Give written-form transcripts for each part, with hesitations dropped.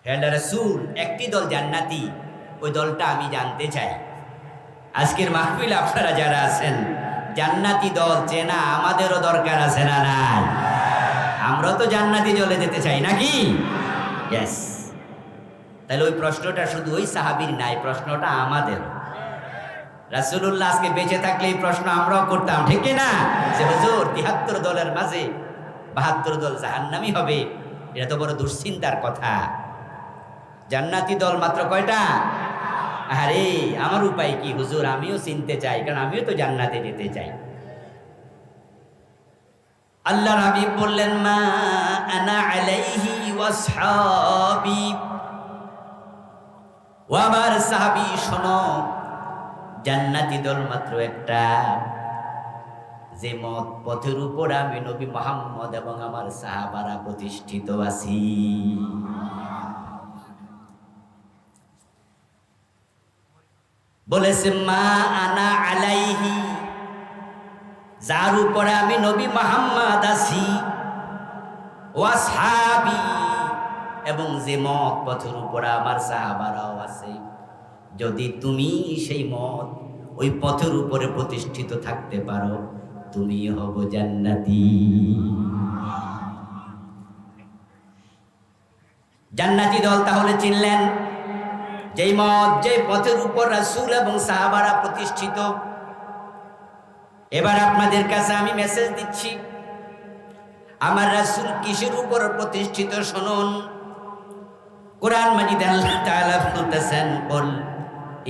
আল্লাহ রাসূল একটি দল জান্নাতি, ওই দলটা আমি জানতে চাই। আজকের মাহফিল আপনারা যারা আছেন, জান্নাতি দল চেনা আমাদেরও দরকার আছে না নাই? আমরাও তো জান্নাতি দলে যেতে চাই নাকি? ইয়েস। তাহলে ওই প্রশ্নটা শুধু ওই সাহাবীর নাই, প্রশ্নটা আমাদের। রাসূলুল্লাহ আজকে বেঁচে থাকলে এই প্রশ্ন আমরাও করতাম, ঠিক কি না? যে হুজুর ৭৩ দলের মাঝে ৭২ দল জাহান্নামী হবে, এটা তো বড় দুশ্চিন্তার কথা। জান্নাতি দল মাত্র কয়টা? আরে আমার উপায় কি হুজুর? আমিও চিনতে চাই, কারণ আমিও তো জান্নাতে যেতে চাই। আল্লাহ হাবিব বললেন, মা আনা আলাইহি ওয়াসহাবি, ও আমার সাহাবী শোনো, জান্নাতি দল মাত্র একটা, যে মত পথের উপর আমি নবী মুহাম্মদ এবং আমার সাহাবারা প্রতিষ্ঠিত আছি। বলেছে মা আনা আলাইহি, যার উপরে আমি নবী মুহাম্মদ আছি, ওয়াসহাবি, এবং যে মত পথের উপরে আমার সাহাবারাও আছে। যদি তুমি সেই মত ওই পথের উপরে প্রতিষ্ঠিত থাকতে পারো, তুমি হব জান্নাতি। জান্নাতি দল তাহলে চিনলেন, যেই মত যেই পথের উপর রাসূল এবং সাহাবারা প্রতিষ্ঠিত। এবার আপনাদের কাছে আমি মেসেজ দিচ্ছি, আমার রাসূল কিসের উপর প্রতিষ্ঠিত শুনুন। কোরআন মাজিদে আল্লাহ তাআলা বলতেছেন, কুল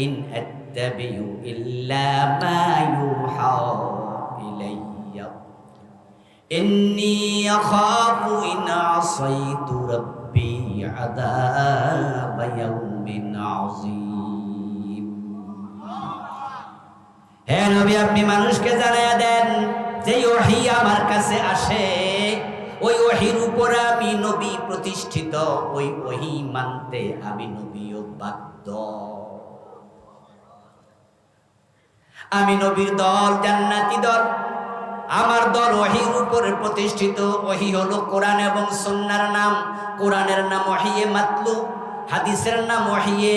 ইন আত্তাবিউ ইল্লা মা ইউহা ইলাইয়া ইন্নী আখাফু ইন আসাইতু রাব্বি আযাব ইয়াউমিন আযীম। হে নবী, আপনি মানুষকে জানায়া দেন, যে ওহী আমার কাছে আসে, ওই ওহীর উপরে আমি নবী প্রতিষ্ঠিত, ওই ওহী মানতে আমি নবীও বাধ্য। আমি নবীর দল জান্নাতি দল, আমার দল ওহীর উপরে প্রতিষ্ঠিত। ওহী হলো কোরআন এবং সুন্নাহর নাম। কোরআনের নাম ওহীয়ে মাতলু, হাদিসের নাম ওহীয়ে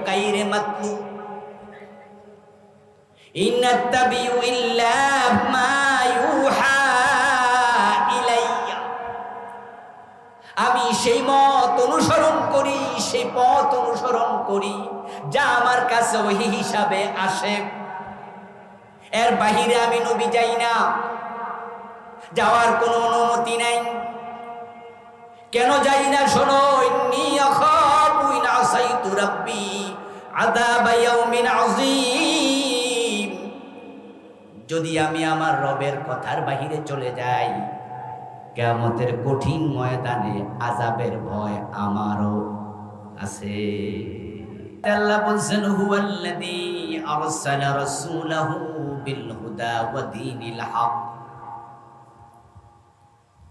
গায়রে মাতলু। ইন্নাত্তাবিউ ইল্লা মা ইউহা ইলাইয়া, আমি সেই মত অনুসরণ করি, সেই পথ অনুসরণ করি যা আমার কাছে ওহী হিসাবে আসে। এর বাহিরে আমি নবী যাই না, যাওয়ার কোনো অনুমতি নাই। কেন যাই না শোনো, ইন্নী আখাফু ইন আসাইতু রাব্বি আযাব ইয়াউমিন আযীম। যদি আমি আমার রবের কথার বাহিরে চলে যাই, কিয়ামতের কঠিন ময়দানে আযাবের ভয় আমারও আছে। আল্লাহ বলছেন, হুয়াল্লাযী আরসালা রাসূলাহু বিল হুদা ওয়া দীনিল হক,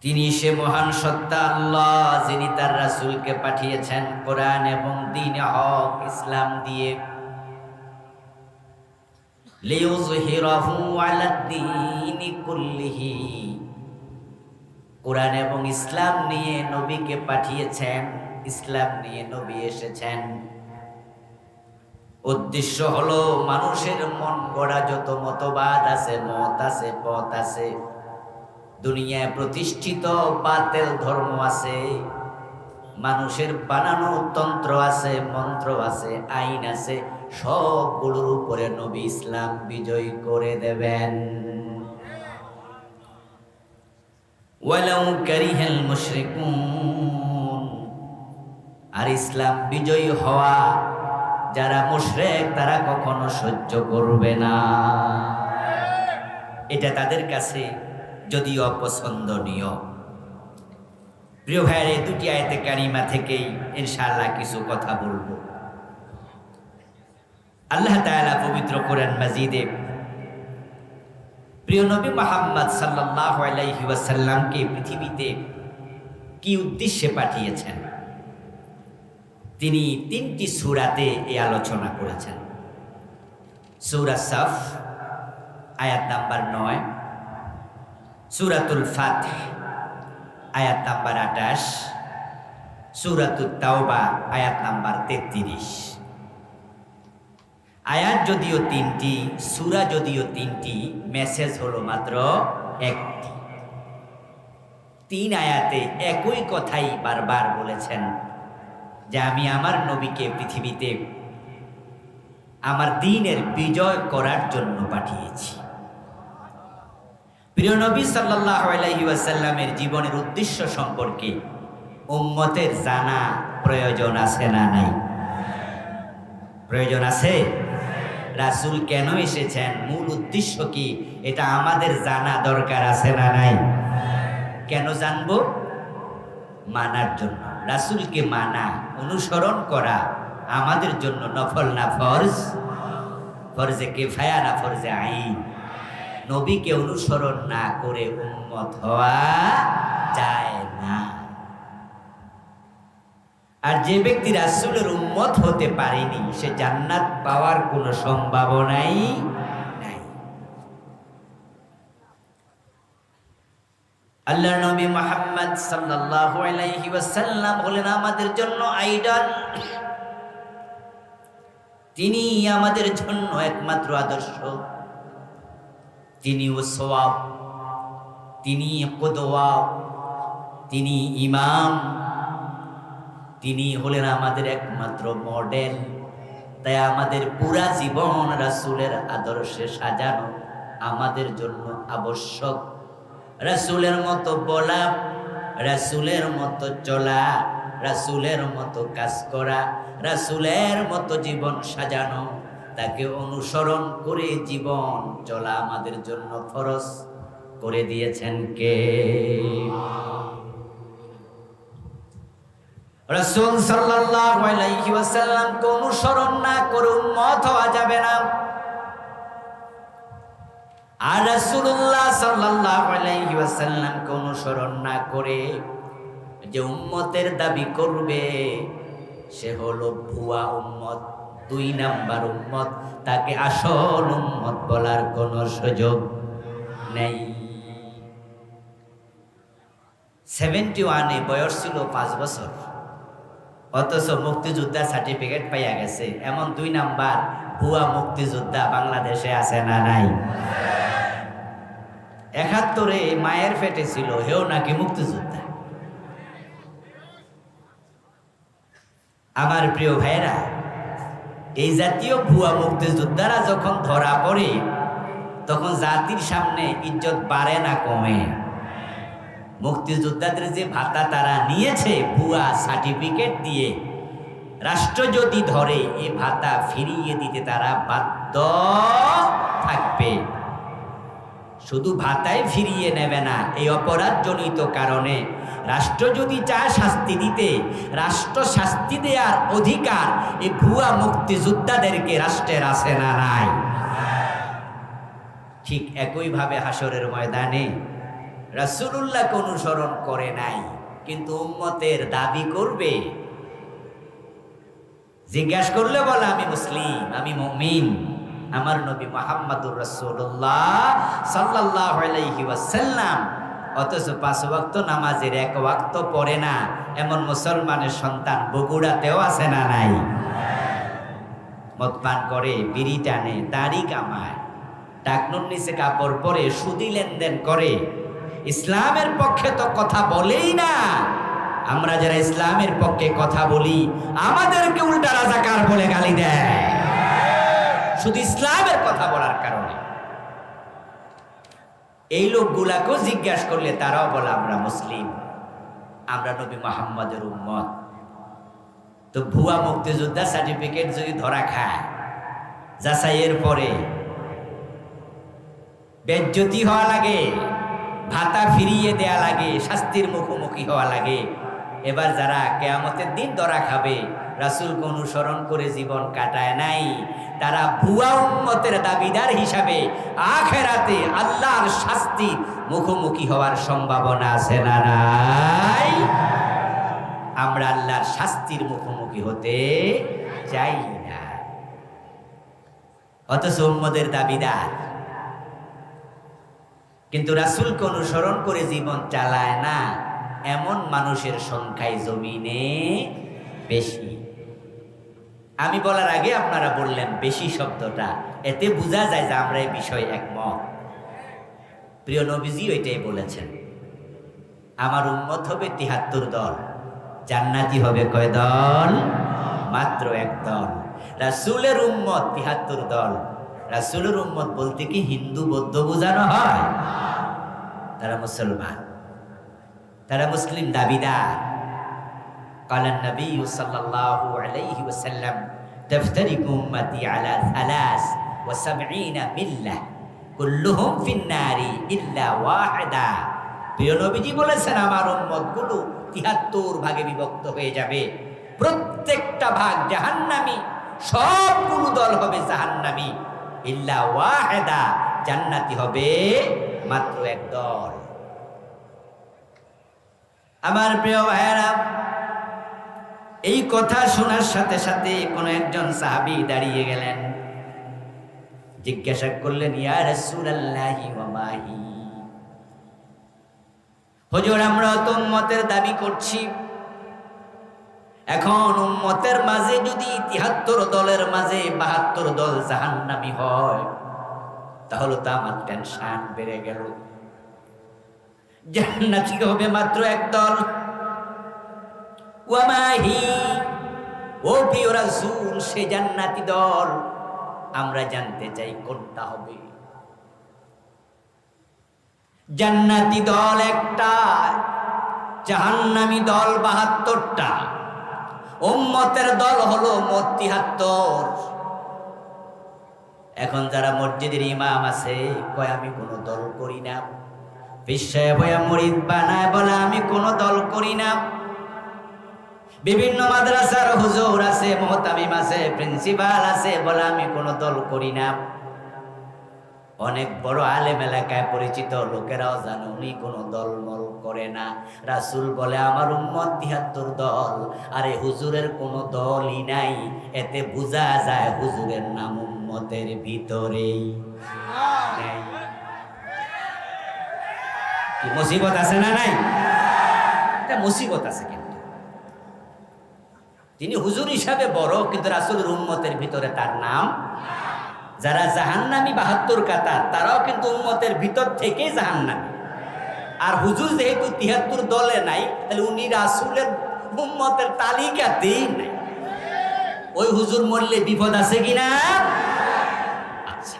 তিনি সে মহান সত্তা আল্লাহ, যিনি তার রাসূলকে পাঠিয়েছেন কোরআন এবং দ্বীনে হক, ইসলাম দিয়ে। লিইয়ুযহিরাহু আলাদ দীনি কুল্লিহি, কোরআন এবং ইসলাম নিয়ে নবীকে পাঠিয়েছেন, ইসলাম নিয়ে নবী এসেছেন। উদ্দেশ্য হলো মানুষের মন গড়া যত মতবাদ আছে, মত আছে, পথ আছে, দুনিয়ায় প্রতিষ্ঠিত বাতিল ধর্ম আছে, মানুষের বানানো তন্ত্র আছে, মন্ত্র আছে, আইন আছে, সবগুলোর উপরে নবী ইসলাম বিজয় করে দেবেন। ওয়ালাউ কারিহাল মুশরিকুন, আর ইসলাম বিজয়ী হওয়া যারা মুশরিক তারা কখনো সহ্য করবে না। এটা তাদের কাছে যদিও অপছন্দনীয়। প্রিয় ভাইয়ের, এই দুটি আয়াতে কারিমা থেকেই ইনশাআল্লাহ কিছু কথা বলবো। আল্লাহ তাআলা পবিত্র কোরআন মাজিদে প্রিয় নবী মুহাম্মদ সাল্লাল্লাহু আলাইহি ওয়াসাল্লামকে পৃথিবীতে কি উদ্দেশ্যে পাঠিয়েছেন, তিনি 3টি সূরাতে এই আলোচনা করেছেন। সূরা সাফ আয়াত নাম্বার 9, সূরাতুল ফাতহ আয়াত নাম্বার 28, সূরাতুত তাওবা আয়াত নাম্বার 33। আয়াত যদিও 3টি, সূরা যদিও 3টি, মেসেজ হলো মাত্র একটি। 3 আয়াতে একই কথাই বারবার বলেছেন যে আমি আমার নবীকে পৃথিবীতে আমার দ্বীনের বিজয় করার জন্য পাঠিয়েছি। প্রিয় নবী সাল্লাল্লাহু আলাইহি ওয়াসাল্লামের জীবনের উদ্দেশ্য সম্পর্কে উম্মতের জানা প্রয়োজন আছে না নাই? প্রয়োজন আছে। রাসূল কেন এসেছেন, মূল উদ্দেশ্য কি, এটা আমাদের জানা দরকার আছে না নাই? কেন জানবো? মানার জন্য। রাসূলকে মানা, অনুসরণ করা আমাদের জন্য নফল না ফরজ? ফরজে কিফায়া না ফরজে আইন? নবীকে অনুসরণ না করে উম্মত হওয়া যায় না। আর যে ব্যক্তি রাসূলের উম্মত হতে পারেনি সে জান্নাত পাওয়ার কোনো সম্ভাবনাই নাই। আল্লাহর নবী মুহাম্মদ সাল্লাল্লাহু আলাইহি ওয়াসাল্লাম হলেন আমাদের জন্য আইডল। তিনি আমাদের জন্য একমাত্র আদর্শ, তিনি উসওয়া, তিনি কুদওয়া, তিনি ইমাম, তিনি হলেন আমাদের একমাত্র মডেল। তাই আমাদের পুরা জীবন রাসূলের আদর্শে সাজানো আমাদের জন্য আবশ্যক। রাসূলের মতো বলা, রাসূলের মতো চলা, রাসূলের মতো কাজ করা, রাসূলের মতো জীবন সাজানো, তাকে অনুসরণ করে জীবন চলা আমাদের জন্য ফরজ করে দিয়েছেন কে? রাসূল সাল্লাল্লাহু আলাইহি ওয়াসাল্লামকে অনুসরণ না করে উম্মত হওয়া যাবে না। আর রাসূলুল্লাহ সাল্লাল্লাহু আলাইহি ওয়াসাল্লামকে অনুসরণ না করে যে উম্মতের দাবি করবে সে হলো ভুয়া উম্মত, 2 নাম্বার উম্মত। তাকে আসল উম্মত বলার কোনো সুযোগ নেই। 71 বয়স ছিল 5 বছর, অথচ মুক্তিযোদ্ধা সার্টিফিকেট পাইয়া গেছে। এমন 2 নাম্বার ভুয়া মুক্তিযোদ্ধা বাংলাদেশে আছে না নাই? 71 মায়ের পেটে ছিল, হেও নাকি মুক্তিযোদ্ধা। আমার প্রিয় ভাইরা, এই জাতীয় ভুয়া মুক্তিযোদ্ধারা যখন ধরা পড়ে তখন জাতির সামনে ইজ্জত বাড়ে না কমে? মুক্তিযোদ্ধাদের যে ভাতা তারা নিয়েছে ভুয়া সার্টিফিকেট দিয়ে, রাষ্ট্র যদি ধরে এই ভাতা ফিরিয়ে দিতে তারা বাধ্য থাকবে। শুধু ভাতায় ফিরিয়ে নেবে না, এই অপরাধজনিত কারণে রাষ্ট্র যদি চায় শাস্তি দিতে, রাষ্ট্র শাস্তি দেওয়ার অধিকার এই ভুয়া মুক্তিযোদ্ধাদেরকে রাষ্ট্রের আছে না নাই? ঠিক একইভাবে হাসরের ময়দানে রাসূলুল্লাহকে অনুসরণ করে নাই কিন্তু উম্মতের দাবি করবে। জিজ্ঞাসা করলে বলে আমি মুসলিম, আমি মুমিন, আমার নবী মুহাম্মদুর রাসূলুল্লাহ সাল্লাল্লাহু আলাইহি ওয়াসাল্লাম। অথচ 5 ওয়াক্ত নামাজের 1 ওয়াক্ত পড়ে না এমন মুসলমানের সন্তান বগুড়াতেও আছে না নাই? মদ পান করে, বিড়ি টানে, দাড়ি কামায়, টাকনুর নিচে কাপড় পরে, সুদি লেনদেন করে, ইসলামের পক্ষে তো কথা বলেই না। আমরা যারা ইসলামের পক্ষে কথা বলি আমাদেরকে উল্টা রাজাকার বলে গালি দেয়, শুধু ইসলামের কথা বলার কারণে। এই লোকগুলাকেও জিজ্ঞাসা করলে তারাও বলে আমরা মুসলিম, আমরা নবী মুহাম্মদের উম্মত। তো ভুয়া মুক্তিযোদ্ধা সার্টিফিকেট যদি ধরা খায়, যাচাইয়ের পরে বেজ্জতি হওয়া লাগে, ভাতা ফিরিয়ে দেয়া লাগে, শাস্তির মুখোমুখি হওয়া লাগে। এবার যারা কিয়ামতের দিন ধরা খাবে, রাসূলকে অনুসরণ করে জীবন কাটায় নাই, তারা ভুয়া উম্মতের দাবিদার হিসাবে আখিরাতে আল্লাহর শাস্তির মুখোমুখি হওয়ার সম্ভাবনা আছে না নাই? আমরা আল্লাহর শাস্তির মুখোমুখি হতে চাই না, অথচ উম্মতের দাবিদার। কিন্তু রাসূলকে অনুসরণ করে জীবন চালায় না, এমন মানুষের সংখ্যাই জমিনে বেশি। আমি বলার আগে আপনারা বললেন বেশি শব্দটা, এতে বোঝা যায় যে আমরা এই বিষয়ে একমত। প্রিয় নবীজি ওইটাই বলেছেন, আমার উম্মত হবে ৭৩ দল, জান্নাতি হবে কয় দল? মাত্র এক দল। রাসূলের উম্মত ৭৩ দল। রাসূলের উম্মত বলতে কি হিন্দু বৌদ্ধ বোঝানো হয়? তারা মুসলমান, তারা মুসলিম দাবিদার। قال النبي صلى الله عليه وسلم تفترق أمتي على 73 ملة كلهم في النار إلا واحدة। প্রিয় নবীজি বলেছেন আমার উম্মতগুলো ৭৩ ভাগে বিভক্ত হয়ে যাবে, প্রত্যেকটা ভাগ জাহান্নামী, সবগুলো দল হবে জাহান্নামী, ইল্লা ওয়াহিদা, জান্নাতি হবে মাত্র এক দল। আমার প্রিয় ভাইয়েরা, এই কথা শোনার সাথে সাথে কোন একজন সাহাবী দাঁড়িয়ে গেলেন, জিজ্ঞাসা করলেন, ইয়া রাসূলুল্লাহি ওয়া মাহি, হুজুর আমরা তো উম্মতের দাবি করছি, এখন উম্মতের মাঝে যদি ৭৩ দলের মাঝে ৭২ দল জাহান্নামী হয়, তাহলে তো আমার টেনশন বেড়ে গেল। জান্নাতি হবে মাত্র এক দল। ওয়ামাহি, ও প্রিয় রাসূল, সে জান্নাতি দল আমরা জানতে চাই কোনটা হবে? জান্নাতি দল একটা, জাহান্নামী দল ৭২টা, উম্মতের দল হলো মোট ৭৩। এখন যারা মসজিদের ইমাম আছে কয় আমি কোনো দল করি না, বিশ্বায় বয়া মুরিদ বানায় বলে আমি কোনো দল করি না, বিভিন্ন মাদ্রাসার হুজুর আছে, মুহতামিম আছে, প্রিন্সিপাল আছে, বলে আমি কোনো দল করি না। অনেক বড় আলেম এলাকায় পরিচিত লোকেরাও জানে উনি কোনো দলমল করে না। রাসূল বলে আমার উম্মত ৭৩ দল, আরে হুজুরের কোনো দলই নাই, এতে বোঝা যায় হুজুরের নাম উম্মতের ভিতরেই নাই। কি মুসিবত আছে না নাই? এটা মুসিবত আছে, কিন্তু তিনি হুজুর হিসাবে বড়, কিন্তু রাসূলের উম্মতের ভিতরে তার নাম। যারা জাহান্নামী ৭২ কাতার, তারাও কিন্তু উম্মতের ভিতর থেকে জাহান্নামী। আর হুজুর যেহেতু ৭৩ দলে নাই, তাহলে উনি রাসূলের উম্মতের তালিকাতেই নাই। ওই হুজুর মরলে বিপদ আছে কিনা? আচ্ছা,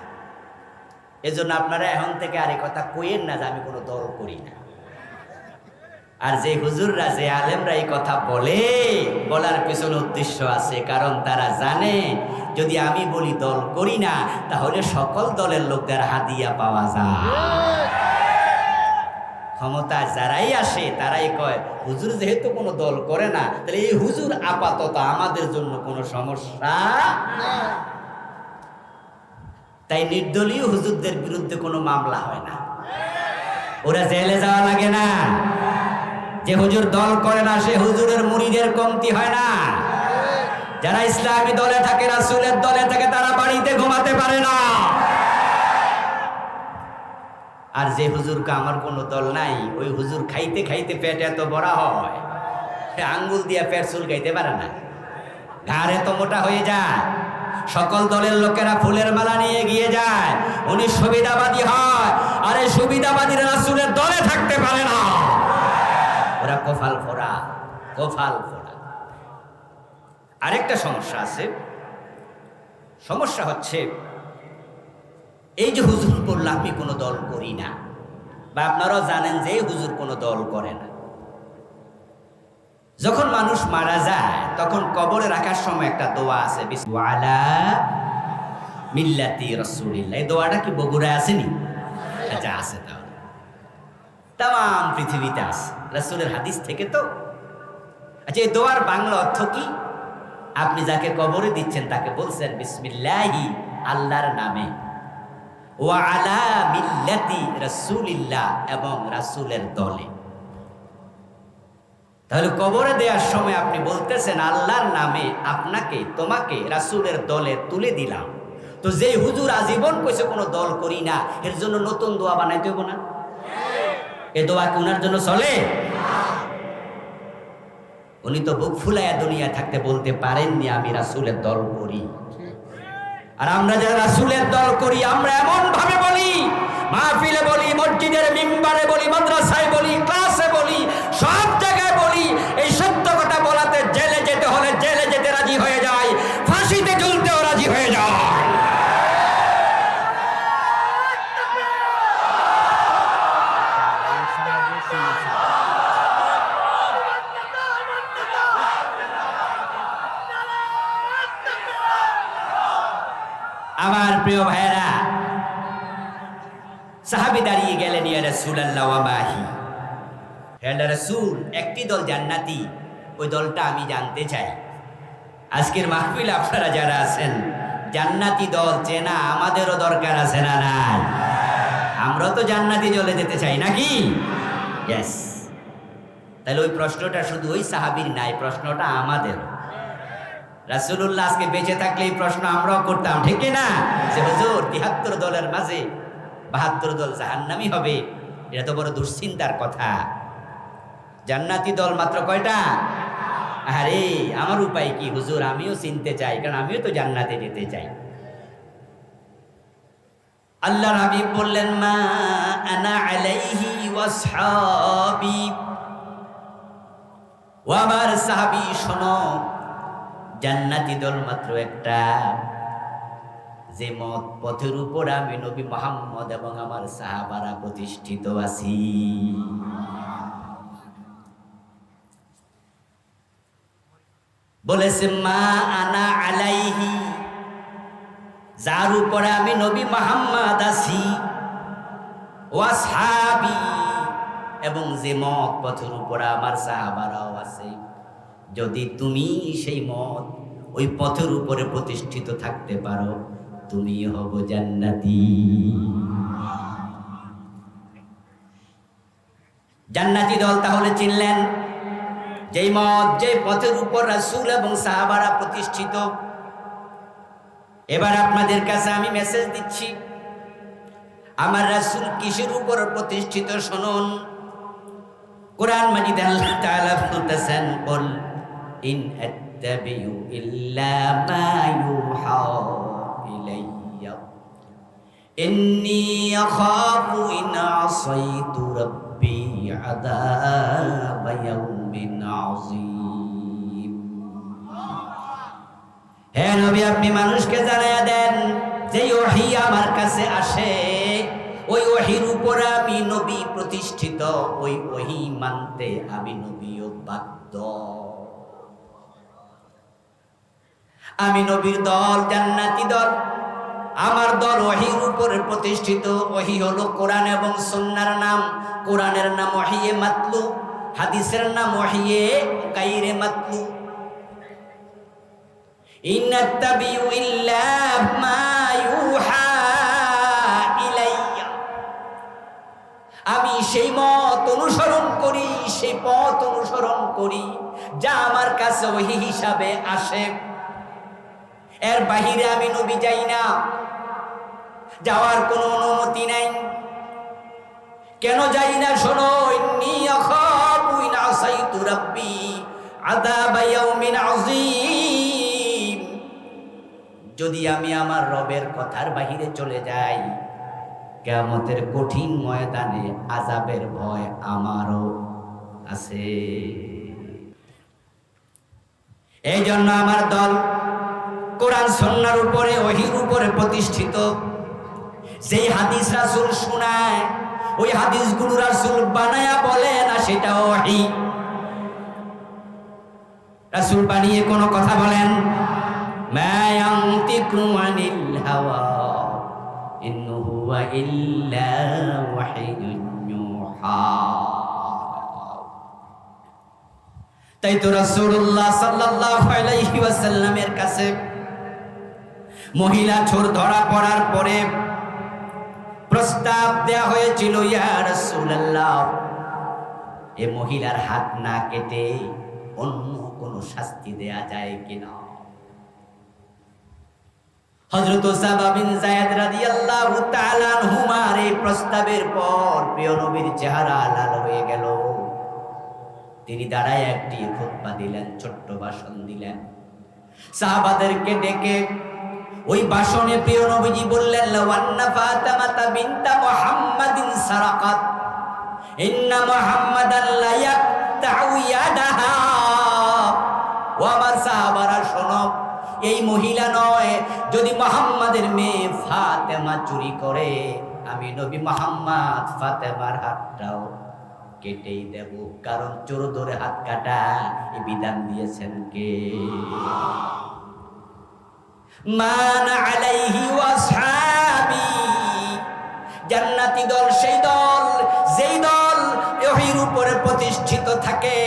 এজন্য আপনারা এখন থেকে আর এই কথা কইেন না যে আমি কোনো দল করি না। আর যে হুজুররা, যে আলেমরা এই কথা বলে, বলার পিছনে উদ্দেশ্য আছে, কারণ তারা জানে যদি আমি বলি দল করি না, তাহলে সকল দলের লোকদের হাদিয়া পাওয়া যায়। ক্ষমতা যারাই আসে তারাই কয় হুজুর যেহেতু কোনো দল করে না, তাহলে এই হুজুর আপাতত আমাদের জন্য কোনো সমস্যা না। তাই নির্দলীয় হুজুরদের বিরুদ্ধে কোনো মামলা হয় না, ওরা জেলে যাওয়া লাগে না। যে হুজুর দল করে না সে হুজুরের মুরিদের কমতি হয় না। যারা ইসলামী দলে থাকে, রাসূলের দলে থাকে, তারা বাড়িতে ঘুমাতে পারে না। আর যে হুজুরকে আমার কোনো দল নাই, ওই হুজুর খাইতে খাইতে পেট এত বড় হয়, সে আঙ্গুল দিয়ে পেট চুলকাইতে পারে না, ঘাড় এত মোটা হয়ে যায়, সকল দলের লোকেরা ফুলের মালা নিয়ে গিয়ে যায়, উনি সুবিধাবাদী হয়। আরে সুবিধাবাদীরা রাসূলের দলে থাকতে পারে না, ওরা কফাল ফোড়া, কফাল ফোড়া। আরেকটা সমস্যা আছে, সমস্যা হচ্ছে এই যে হুজুর বলল আমি কোনো দল করি না, বা আপনারাও জানেন যে হুজুর কোনো দল করে না, যখন মানুষ মারা যায় তখন কবরে রাখার সময় একটা দোয়া আছে, বিসমিল্লাহ মিল্লাতি রাসূলিল্লাহ। এই দোয়াটা কি বগুড়ায় আসেনি? আচ্ছা, আছে। তাহলে তাম পৃথিবীতে আছে, রাসূলের হাদিস থেকে তো। আচ্ছা, এই দোয়ার বাংলা অর্থ কি? আপনি যাকে কবরে দিচ্ছেন তাকে বলছেন বিসমিল্লাহি, আল্লাহর নামে, ওয়া আলা মিল্লাতি রাসূলিল্লাহ, এবং রাসূলের দলে। তাহলে কবরে দেওয়ার সময় আপনি বলতেছেন আল্লাহর নামে আপনাকে, তোমাকে রাসূলের দলে তুলে দিলাম। তো যেই হুজুর আজীবন কইছে কোনো দল করি না, এর জন্য নতুন দোয়া বানাইতে হইব না? এই দোয়া কি ওনার জন্য চলে? উনি তো বুক ফুলাইয়া দুনিয়া থাকতে বলতে পারেননি আমি রাসূলের দল করি। আর আমরা যারা রাসূলের দল করি আমরা এমন ভাবে বলি, মাহফিলে বলি, মসজিদের মিম্বারে বলি, মাদ্রাসায় বলি, ক্লাসে বলি, সব জায়গায় বলি, এই সত্য কথা বলাতে জেলে যেতে হলে জেলে যেতে রাজি হয়ে যায়, ফাঁসিতে ঝুলতেও রাজি হয়ে যায়। আমার প্রিয় ভাইরা, সাহাবী দাঁড়িয়ে গেলেন, ইয়া রাসূলুল্লাহ ওয়া মাহি, হে রাসূল, একটি দল জান্নাতি, ওই দলটা আমি জানতে চাই। আজকের মাহফিল আপনারা যারা আছেন, জান্নাতি দল চেনা আমাদেরও দরকার আছে না নাই? আমরা তো জান্নাতি চলে যেতে চাই নাকি? ইয়েস। তাহলে ওই প্রশ্নটা শুধু ওই সাহাবীর নাই, প্রশ্নটা আমাদের। রাসূলুল্লাহ আজকে বেঁচে থাকলে এই প্রশ্ন আমরাও করতাম, ঠিক না? যে হুজুর ৭৩ দলের মাঝে ৭২ দল জাহান্নামী হবে, এটা তো বড় দুশ্চিন্তার কথা। জান্নাতি দল মাত্র কয়টা? আরে আমার উপায় কি হুজুর? আমিও চিনতে চাই, কারণ আমিও তো জান্নাতে যেতে চাই। আল্লাহর হাবিব বললেন, মা আনা আলাইহি ওয়াসহাবি, ও আমার সাহাবী শোনো, জান্নাতি দল মাত্র একটা, যে মত পথের উপর আমি নবী মুহাম্মদ এবং আমার সাহাবারা প্রতিষ্ঠিত আছি। বলেছে মা আনা আলাইহি, যার উপরে আমি নবী মুহাম্মদ আছি, ওয়াসহাবি, এবং যে মত পথের উপর আমার সাহাবারাও আছে। যদি তুমি সেই মত ওই পথের উপরে প্রতিষ্ঠিত থাকতে পারো, তুমি হব জান্নাতি। জান্নাতি দল তাহলে চিনলেন, যেই মত যে পথের উপর রাসূল এবং সাহাবারা প্রতিষ্ঠিত। এবার আপনাদের কাছে আমি মেসেজ দিচ্ছি, আমার রাসূল কিসের উপর প্রতিষ্ঠিত শুনুন। কোরআন মাজিদে আল্লাহ তাআলা বলতেছেন, কুল ইন আত্তাবিউ ইল্লা মা ইউহা ইলাইয়া ইন্নী আখাফু ইন আসাইতু রাব্বি আযাব ইয়াউমিন আযীম। হে নবী, আপনি মানুষকে জানায়া দেন, যে ওহী আমার কাছে আসে, ওই ওহীর উপর আমি নবী প্রতিষ্ঠিত, ওই ওহী মানতে আমি নবীও বাধ্য। আমি নবীর দল জান্নাতি দল, আমার দল ওহীর উপরে প্রতিষ্ঠিত। ওহী হলো কোরআন এবং সুন্নাহর নাম। কোরআনের নাম ওহীয়ে মাতলু, হাদিসের নাম ওহীয়ে গায়রে মাতলু। ইন্নাত্তাবিউ ইল্লা মা ইউহা ইলাইয়া, আমি সেই মত অনুসরণ করি, সেই পথ অনুসরণ করি যা আমার কাছে ওহী হিসাবে আসে। এর বাহিরে আমি নবী যাই না, যাওয়ার কোনো অনুমতি নাই। কেন যাই না শোনো, ইন্নী আখাফু ইন আসাইতু রাব্বি আযাব ইয়াউমিন আযীম। যদি আমি আমার রবের কথার বাহিরে চলে যাই, কিয়ামতের কঠিন ময়দানে আযাবের ভয় আমারও আছে। এই জন্য আমার দল কোরআন সুন্নাহর উপরে, ওহীর উপরে প্রতিষ্ঠিত। যেই হাদিস রাসূল শোনায়, ওই হাদিসগুলো রাসূল বানায়া বলে না, সেটা ওহী। রাসূল বানিয়ে কোনো কথা বলেন, মা ইয়ানতিকু আনিল হাওয়া ইন হুয়া ইল্লা ওয়াহয়ুন ইউহা। তাই তো রাসূলুল্লাহ সাল্লাল্লাহু আলাইহি ওয়াসাল্লামের কাছে মহিলা চোর ধরা পড়ার পরে প্রস্তাব দেয়া হয়েছিল, ইয়া রাসূলুল্লাহ, এই মহিলার হাত না কেটে অন্য কোনো শাস্তি দেয়া যায় কিনা। হযরত উসামা বিন যায়েদ রাদিয়াল্লাহু তাআলা আনহুমার এই প্রস্তাবের পর প্রিয় নবীর চেহারা লাল হয়ে গেল। তিনি দাঁড়ায় একটি খুতবা দিলেন, ছোট্ট ভাষণ দিলেন। সাহাবাদেরকে ডেকে ওই ভাষণে প্রিয় নবীজি বললেন, লাওয়ান্না ফাতিমাতা বিনতা মুহাম্মাদিন সারাকাত ইন্না মুহাম্মাদান লা ইয়াকতাউ ইয়াদাহা। ও আমার সাহাবারা শোনো, এই মহিলা নয়, যদি মুহাম্মাদের মেয়ে ফাতেমা চুরি করে, আমি নবী মুহাম্মদ ফাতেমার হাতটাও কেটেই দেব, কারণ চোর ধরে হাত কাটা এই বিধান দিয়েছেন কে? মান আলাইহি ওয়াসহাবি, জান্নাতি দল সেই দল যেই দল ওহীর উপরে প্রতিষ্ঠিত থাকে।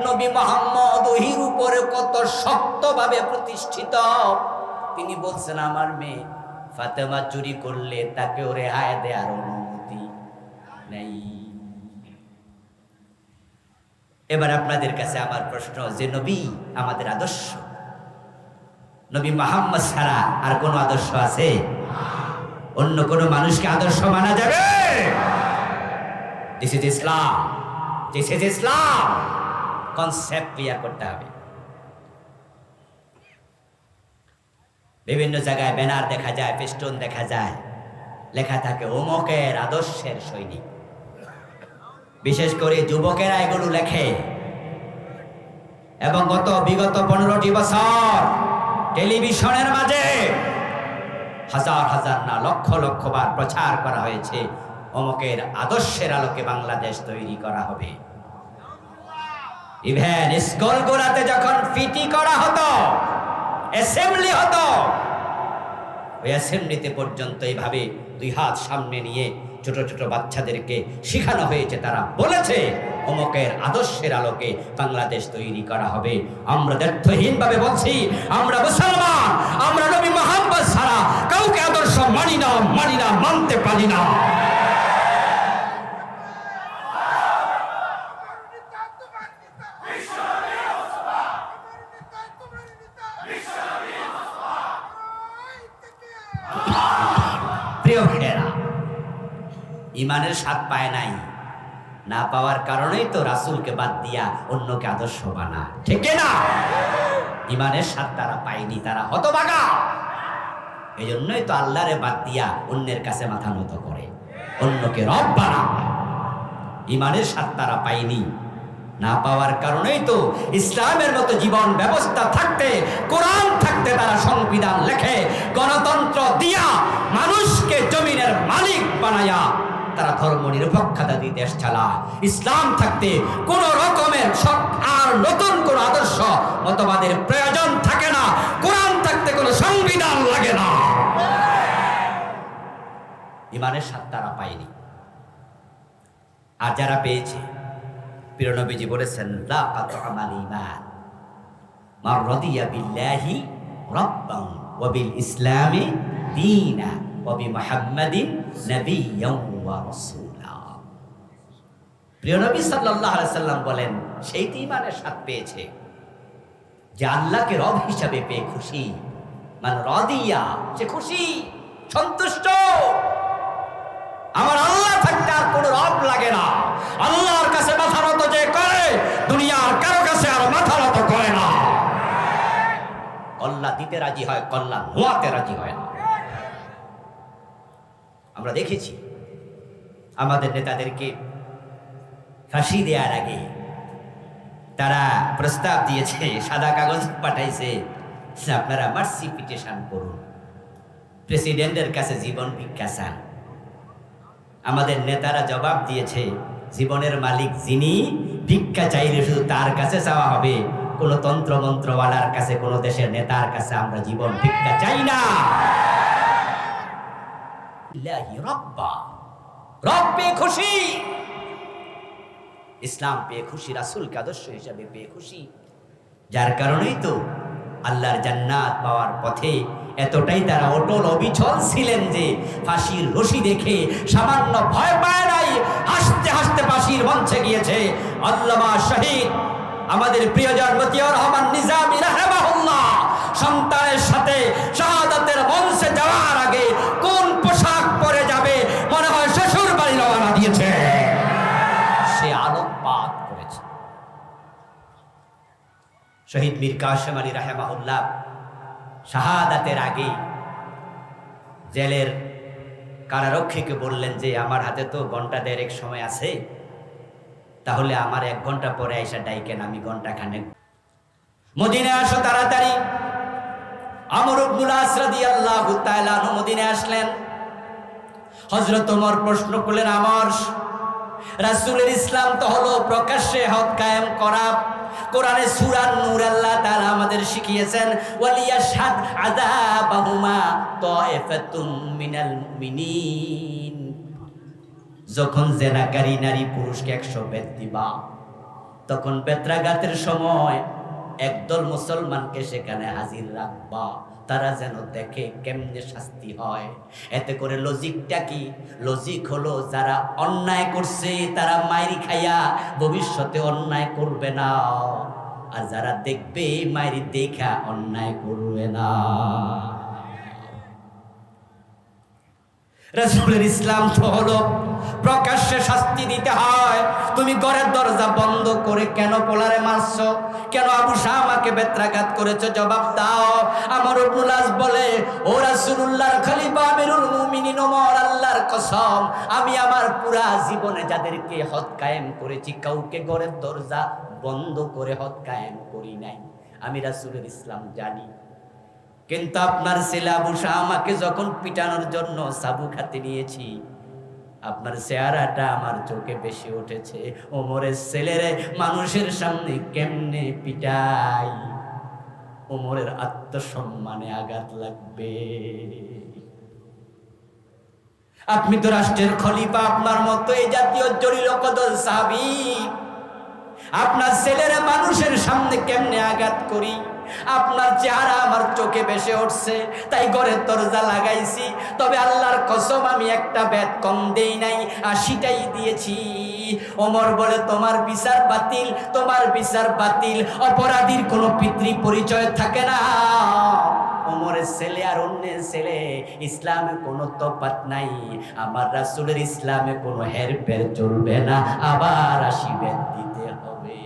নবী মুহাম্মদ ওহীর উপরে কত শক্তভাবে প্রতিষ্ঠিত। তিনি বলছেন, আমার মেয়ে ফাতেমা চুরি করলে তাকে রেহাই দেওয়ার অনুমতি নেই। এবার আপনাদের কাছে আমার প্রশ্ন, যে নবী আমাদের আদর্শ, নবী মুহাম্মদ ছাড়া আর কোন আদর্শ আছে? অন্য কোন মানুষকে আদর্শ মানা যাবে? This is Islam, this is Islam. Concept clear করতে হবে। বিভিন্ন জায়গায় ব্যানার দেখা যায়, ফেস্টুন দেখা যায়, লেখা থাকে অমুকের আদর্শের সৈনিক। বিশেষ করে যুবকেরা এগুলো লেখে, এবং বিগত 15টি বছর টেলিভিশনের মাঝে হাজার হাজার না লক্ষ লক্ষ বার প্রচার করা হয়েছে, অমুকের আদর্শের আলোকে বাংলাদেশ তৈরি করা হবে। ইভেন স্কুলগুলোতে যখন পিটি করা হতো, অ্যাসেম্বলি হতো, ওই অ্যাসেম্বলিতে পর্যন্ত এইভাবে দুই হাত সামনে নিয়ে ছোট ছোট বাচ্চাদেরকে শেখানো হয়েছে। তারা বলেছে অমুকের আদর্শের আলোকে বাংলাদেশ তৈরি করা হবে। আমরা দ্ব্যর্থহীন ভাবে বলছি, আমরা মুসলমান, আমরা নবী মুহাম্মদ ছাড়া কাউকে আদর্শ মানি না, মানতে পারি না। প্রিয় ভাইয়েরা, ইমানের স্বাদ পায় নাই, না পাওয়ার কারণেই তো রাসূলকে বাদ দিয়া অন্যকে আদর্শ বানা, ঠিক না? ইমানের স্বাদ তারা পায়নি, তারা হতভাগা। এই জন্যই তো আল্লাহরে বাদ দিয়া অন্যের কাছে মাথা নত করে, অন্যকে রব বানা। ইমানের স্বাদ তারা পায়নি, না পাওয়ার কারণেই তো ইসলামের মতো জীবন ব্যবস্থা থাকতে, কোরআন থাকতে তারা সংবিধান লেখে, গণতন্ত্র দিয়া মানুষকে জমিনের মালিক বানায়া তারা ধর্ম নিরপেক্ষতা দিয়ে দেশ চালায়। ইসলাম থাকতে কোন রকমের আর নতুন কোন আদর্শ মতবাদের প্রয়োজন থাকে না, কোরআন থাকতে কোনো সংবিধান লাগে না। ইমানের স্বাদ তারা পায়নি, আর যারা পেয়েছে, প্রিয় নবীজি বলেছেন, লা কাতআমাল ঈমান মান রাদিয়া বিল্লাহি রাব্বান ওয়া বিল ইসলামি দীনা ওয়া বিমুহাম্মাদিন নাবিয়্যান ওয়া রাসূলা। প্রিয় নবী সাল্লাল্লাহু আলাইহি সাল্লাম বলেন, সেই ঈমানের স্বাদ পেয়েছে যে আল্লাহকে রব হিসাবে পেয়ে খুশি। মান রাদিয়া, সে খুশি, সন্তুষ্ট। আমার আল্লাহ থাকতে আর কোনো রব লাগে না। আল্লাহর কাছে মাথা নত যে করে, দুনিয়ার কারো কাছে আর মাথা নত করে না। কল্লা দিতে রাজি হয়, কল্লা নোয়াতে রাজি হয় না। আমরা দেখেছি আমাদের নেতাদেরকে ফাঁসি দেওয়ার আগে তারা প্রস্তাব দিয়েছে, সাদা কাগজ পাঠাইছে, আপনারা মার্সি পিটিশন করুন, প্রেসিডেন্টের কাছে জীবন ভিক্ষা চান। আমাদের নেতারা জবাব দিয়েছে, জীবনের মালিক যিনি, ভিক্ষা চাইলে শুধু তার কাছে চাওয়া হবে, কোন তন্ত্র মন্ত্রওয়ালার কাছে, কোন দেশের নেতার কাছে আমরা জীবন ভিক্ষা চাই না। রব পেয়ে খুশি, ইসলাম পেয়ে খুশি, রাসূলকে আদর্শ হিসাবে পেয়ে খুশি। যার কারণেই তো আল্লাহর জান্নাত পাওয়ার পথে এতটাই তারা অটল অবিচল ছিলেন যে ফাঁসির রশি দেখে সামান্য ভয় পায় নাই, হাসতে হাসতে ফাঁসির মঞ্চে গিয়েছে। আল্লামা শহীদ আমাদের প্রিয়জন মতিউর রহমান নিজামী রাহিমাহুল্লাহ সন্তানের সাথে শাহাদাতের মঞ্চে যাওয়ার আগে কোন পোশাক পরে যাবে মনে হয় শ্বশুর বাড়ি রওনা দিয়েছে, সে আলোকপাত করেছে। শহীদ মীর কাসেম আলী রাহেমাহুল্লাহ শাহাদাতের আগে জেলের কারারক্ষীকে বললেন যে আমার হাতে তো ঘন্টা দেড়েক সময় আছে, তাহলে আমার 1 ঘন্টা পরে আইসা ডাইকেন, আমি ঘন্টা খানেক মদিনায় আসো তাড়াতাড়ি। আমর ইবনুল আস রাদিয়াল্লাহু তাআলা আনহু মদিনায় আসলেন। হযরত ওমর প্রশ্ন করলেন, আমর, রাসূলের ইসলাম তো হলো প্রকাশ্যে হক কায়েম করা। কোরআনে সূরা নূর আল্লাহ তাআলা আমাদের শিখিয়েছেন, ওয়ালিয়াশহাদ আযাবাহুমা তায়েফাতুম মিনাল মুমিনিন। যখন জেনাকারী নারী পুরুষকে 100 বেত দিবা, তখন বেত্রাঘাতের সময় একদল মুসলমানকে সেখানে হাজির রাখবা, তারা যেন দেখে কেমনে শাস্তি হয়। এতে করে লজিকটা কি? লজিক হলো যারা অন্যায় করছে তারা মাইরি খাইয়া ভবিষ্যতে অন্যায় করবে না, আর যারা দেখবে মাইরি দেখা অন্যায় করবে না। রাসূলের ইসলাম তো হলো প্রকাশ্যে শাস্তি দিতে হয়। তুমি ঘরের দরজা বন্ধ করে কেন পোলারে মারছো? কেন আবু শামাকে বেত্রাঘাত করেছো? জবাব দাও। আমর ইবনুল আস বলে, ও রাসূলুল্লাহর খলিফা আমিরুল মুমিনিন ওমর, আল্লাহর কসম, আমি আমার পুরা জীবনে যাদেরকে হদ কায়েম করেছি, কাউকে ঘরের দরজা বন্ধ করে হদ কায়েম করি নাই। আমি রাসূলের ইসলাম জানি। কিন্তু আপনার ছেলে আবু শামাকে যখন পিটানোর জন্য সাবু খাতে নিয়েছি, আপনার চেহারাটা আমার চোখে বেশি উঠেছে। ওমরের ছেলেরে মানুষের সামনে কেমনে পিটাই? ওমরের আত্মসম্মানে আঘাত লাগবে। আপনি তো রাষ্ট্রের খলিফা, আপনার মতো এই জাতীয় জলিল কদর সাহাবী, আপনার ছেলেরা মানুষের সামনে কেমনে আঘাত করি? আপনার চেহারা আমার চোখে ভেসে উঠছে, তাই ঘরের দরজা লাগাইছি। তবে আল্লাহর কসম আমি একটা বেত কম দেই নাই, 80টাই দিয়েছি। ওমর বলে, তোমার বিচার বাতিল, তোমার বিচার বাতিল। অপরাধীর কোনো পিতৃ পরিচয় থাকে না। ওমরের ছেলে আর অন্যের ছেলে ইসলামে কোনো তফাৎ নাই। আমার রাসূলের ইসলামে কোনো হেরফের চলবে না, আবার 80 বেত দিতে হবে।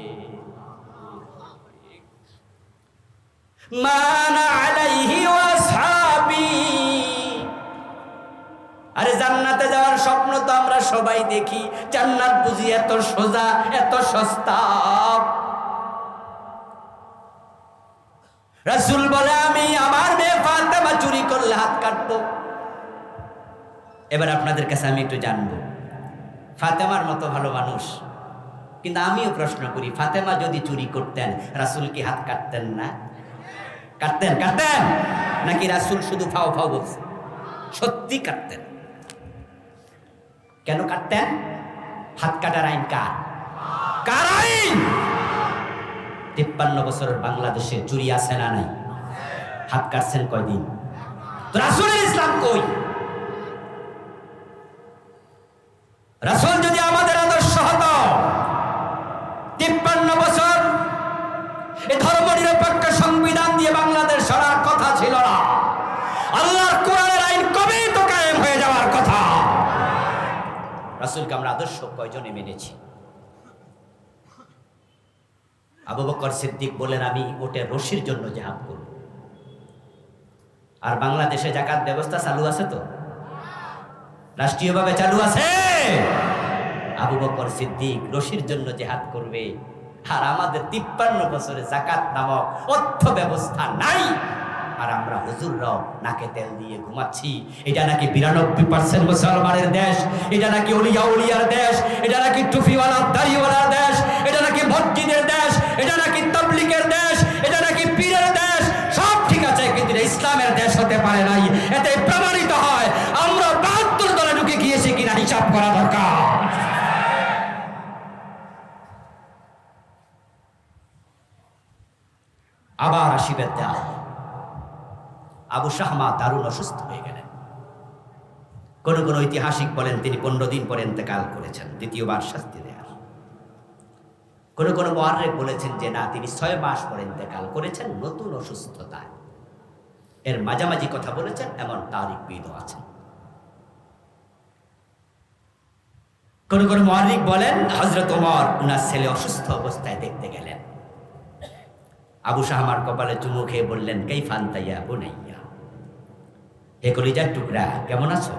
মানা আলাইহি ওয়াসহাবি। আরে জান্নাতে যাওয়ার স্বপ্ন তো আমরা সবাই দেখি, জান্নাত বুঝি এত সোজা, এত সস্তা? রাসূল বলে, আমি আমার মেয়ে ফাতেমা চুরি করলে হাত কাটবো। এবার আপনাদের কাছে আমি একটু জানবো, ফাতেমার মতো ভালো মানুষ, কিন্তু আমিও প্রশ্ন করি, ফাতেমা যদি চুরি করতেন রাসূল কি হাত কাটতেন না? কাটতেন? কাটতেন নাকি রাসূল শুধু ফাও ফাও বলছে? সত্যি কাটতেন। কেন কাটতেন? হাত কাটার আইন কার? কার আইন? 53 বছরের বাংলাদেশে চুরি আছে না নাই? হাত কাটছেন কয়দিন? তো রাসূলের ইসলাম কই? রাসূল যদি আমাদের আদর্শ হতো, 53 বছর এই ধর্মনিরপেক্ষ সংবিধান দিয়ে বাংলাদেশ সরার কথা ছিল না। আল্লাহর কোরআনের আইন কবেই তো কায়েম হয়ে যাওয়ার কথা। রাসূলকে আমরা আদর্শ কয়জনে মেনেছি? আবু বকর সিদ্দিক বলেন, আমি ওটে রশির জন্য জিহাদ করব। আর বাংলাদেশে যাকাত ব্যবস্থা চালু আছে তো? রাষ্ট্রীয়ভাবে চালু আছে। আবু বকর সিদ্দিক রশির জন্য জিহাদ করবে, আর আমাদের 53 বছরে যাকাত নামক অর্থ ব্যবস্থা নাই, আর আমরা হুজুররাও নাকে তেল দিয়ে ঘুমাচ্ছি। এটা নাকি 92% মুসলমানের দেশ, এটা নাকি ওলিয়া উলিয়ার দেশ, এটা নাকি টুপিওয়ালা দাড়িওয়ালার দেশ, এটা নাকি মসজিদের দেশ, এটা নাকি তাবলীগের দেশ, এটা নাকি পীরের দেশ। সব ঠিক আছে, কিন্তু ইসলামের দেশ হতে পারে নাই। এতে প্রমাণিত হয় আমরা 72 দলে ঢুকে গিয়েছি কিনা হিসাব করা দরকার। আবার 80 বেত দেওয়া। আবু শাহমা দারুণ অসুস্থ হয়ে গেলেন। কোন কোন ঐতিহাসিক বলেন তিনি 15 দিন পরে ইন্তেকাল করেছেন, দ্বিতীয়বার শাস্তি দেয়ার। কোন কোন মুআররিখ বলেছেন যে না, তিনি 6 মাস পরে ইন্তেকাল করেছেন নতুন অসুস্থতায়। এর মাঝামাঝি কথা বলেছেন এমন তারিখবিদও আছেন। কোন কোন মুআররিখ বলেন হযরত ওমর উনার ছেলে অসুস্থ অবস্থায় দেখতে গেলেন। আবু শাহমার কপালে চুমু খেয়ে বললেন, কাইফা আনতা ইয়া বুনাইয়া, হে কলিজার টুকরা, কেমন আছো?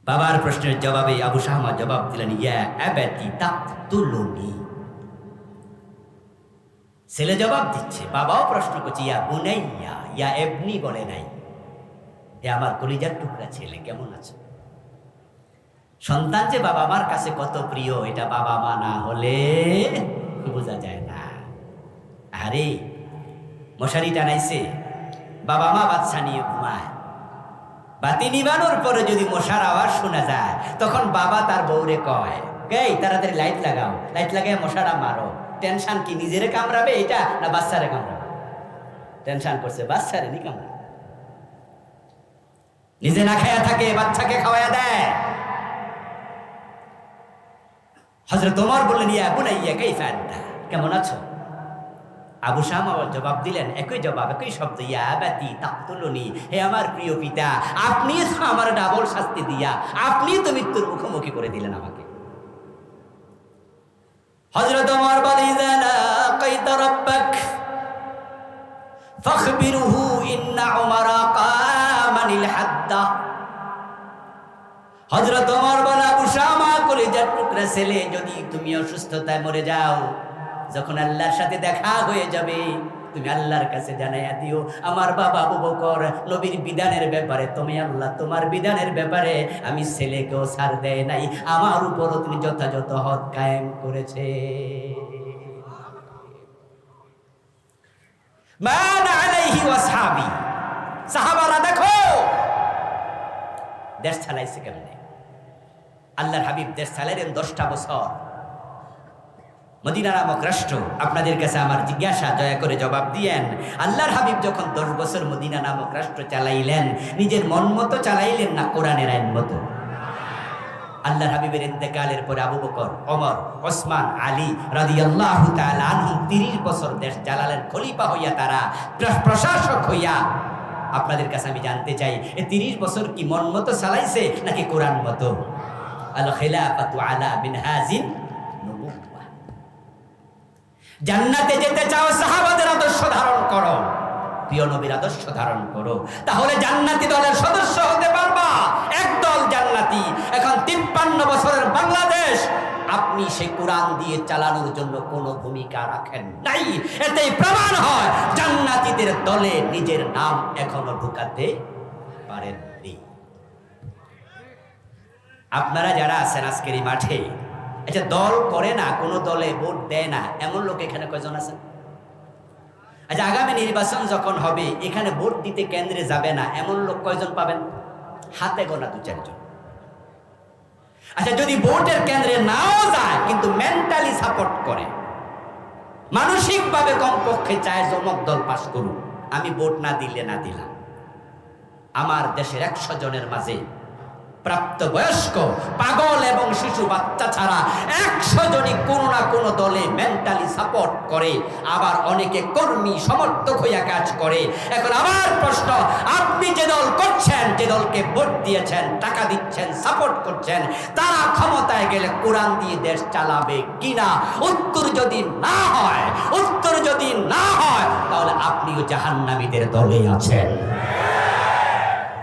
বাবার প্রশ্নের জবাবে আবু শাহমা জবাব দিলেন, ইয়া আবাতি তাকতুলুনি। ছেলে জবাব দিচ্ছে, বাবাও প্রশ্ন করছে, ইয়া বুনাইয়া, ইয়া এবনি বলে নাই, হে আমার কলিজার টুকরা ছেলে, কেমন আছো? সন্তান যে বাবা মার কাছে কত প্রিয়, এটা বাবা মা না হলে বোঝা যায় না। আরে মশারি টানাইছে, বাবা মা বাচ্চা নিয়ে ঘুমায়, বাতি নিবানোর পরে যদি মশার আওয়াজ শোনা যায়, তখন বাবা তার বউরে কয়, এই তাড়াতাড়ি লাইট লাগাও, লাইট লাগাই মশারা মারো। টেনশন কি, নিজেরে কামড়াবে এটা না বাচ্চারে কামড়াবে? টেনশন করছে বাচ্চারে নি কামড়াবে। নিজে না খায়া থাকে, বাচ্চাকে খাওয়ায়া দেয়। হযরত ওমর বললেন, ইয়া বুনাইয়া কাইফা আনতা, কেমন আছো? আবু শাহমা জবাব দিলেন, একই জবাব, একই শব্দ, ইয়া আবাতি তাকতুলুনি, হে আমার প্রিয় পিতা, আপনি তো আমার ডাবল শাস্তি দিয়া, আপনি তো মৃত্যুর মুখোমুখি করে দিলেন আমাকে। হযরত ওমর বলেন, ইযা লাকাইতা রাব্বাক ফাখবিরহু ইন্না উমারা কামানিল হাদ্দা। হযরত ওমর বলেন, আবু শাহমা কলিজার টুকরা ছেলে, যদি তুমি অসুস্থতায় মরে যাও, যখন আল্লাহর সাথে দেখা হয়ে যাবে, তুমি আল্লাহর কাছে জানাইয়া দিও, আমার বাবা আবু বকর নবীর বিধানের ব্যাপারে তুমি আল্লাহ তোমার বিধানের ব্যাপারে আমি ছেলেকেও ছাড় দেয় নাই, আমার উপরও তুমি যথাযথ হক কায়েম করেছে। মান আলাইহি ওয়াসহাবি, সাহাবারা দেখো দেশ চালাইছে কেমনে। আল্লাহর হাবিব দেশ চালাইলেন 10টা বছর। মদিনা নামক রাষ্ট্র, আপনাদের কাছে আমার জিজ্ঞাসা, দয়া করে জবাব দিয়েন, আল্লাহর হাবিব যখন 10 বছর মদিনা নামক রাষ্ট্র চালাইলেন, নিজের মন মতো চালাইলেন না কোরআনের আইন মতো? আল্লাহর হাবিবের ইন্তেকালের পরে আবু বকর, ওমর, ওসমান, আলী রাদিয়াল্লাহু তাআলা আনহুম 30 বছর দেশ চালালেন খলিফা হইয়া, তারা প্রশাসক হইয়া। আপনাদের কাছে আমি জানতে চাই, এই 30 বছর কি মন মতো চালাইছে নাকি কোরআন মতো? আল খিলাফাতু আলা মিনহাজিন নবুওয়া। জান্নাতে যেতে চাও, সাহাবাদের আদর্শ ধারণ করো, প্রিয় নবীর আদর্শ ধারণ করো, তাহলে জান্নাতি দলের সদস্য হতে পারবা। একদল জান্নাতি। এখন 53 বছরের বাংলাদেশ আপনি সেই কোরআন দিয়ে চালানোর জন্য কোনো ভূমিকা রাখেন নাই। এতেই প্রমাণ হয় জান্নাতীদের দলে নিজের নাম এখনো ঢুকাতে পারেননি। আপনারা যারা আছেন আজকের এই মাঠে, আচ্ছা দল করে না, কোনো দলে ভোট দেয় না, এমন লোক এখানে কয়জন আছেন? আচ্ছা আগামী নির্বাচন যখন হবে, এখানে ভোট দিতে কেন্দ্রে যাবে না, এমন লোক কয়জন পাবেন? হাতে গোনা 2-4 জন। আচ্ছা যদি ভোটের কেন্দ্রে নাও যায়, কিন্তু মেন্টালি সাপোর্ট করে, মানসিকভাবে কমপক্ষে চায় জমক দল পাস করুন, আমি ভোট না দিলে না দিলাম, আমার দেশের 100 জনের মাঝে প্রাপ্তবয়স্ক, পাগল এবং শিশু বাচ্চা ছাড়া 100 জনই কোনো না কোনো দলে মেন্টালি সাপোর্ট করে, আবার অনেকে কর্মী সমর্থক হইয়া কাজ করে। এখন আমার প্রশ্ন, আপনি যে দল করছেন, যে দলকে ভোট দিয়েছেন, টাকা দিচ্ছেন, সাপোর্ট করছেন, তারা ক্ষমতায় গেলে কোরআন দিয়ে দেশ চালাবে কিনা? উত্তর যদি না হয়, তাহলে আপনিও জাহান্নামীদের দলে আছেন।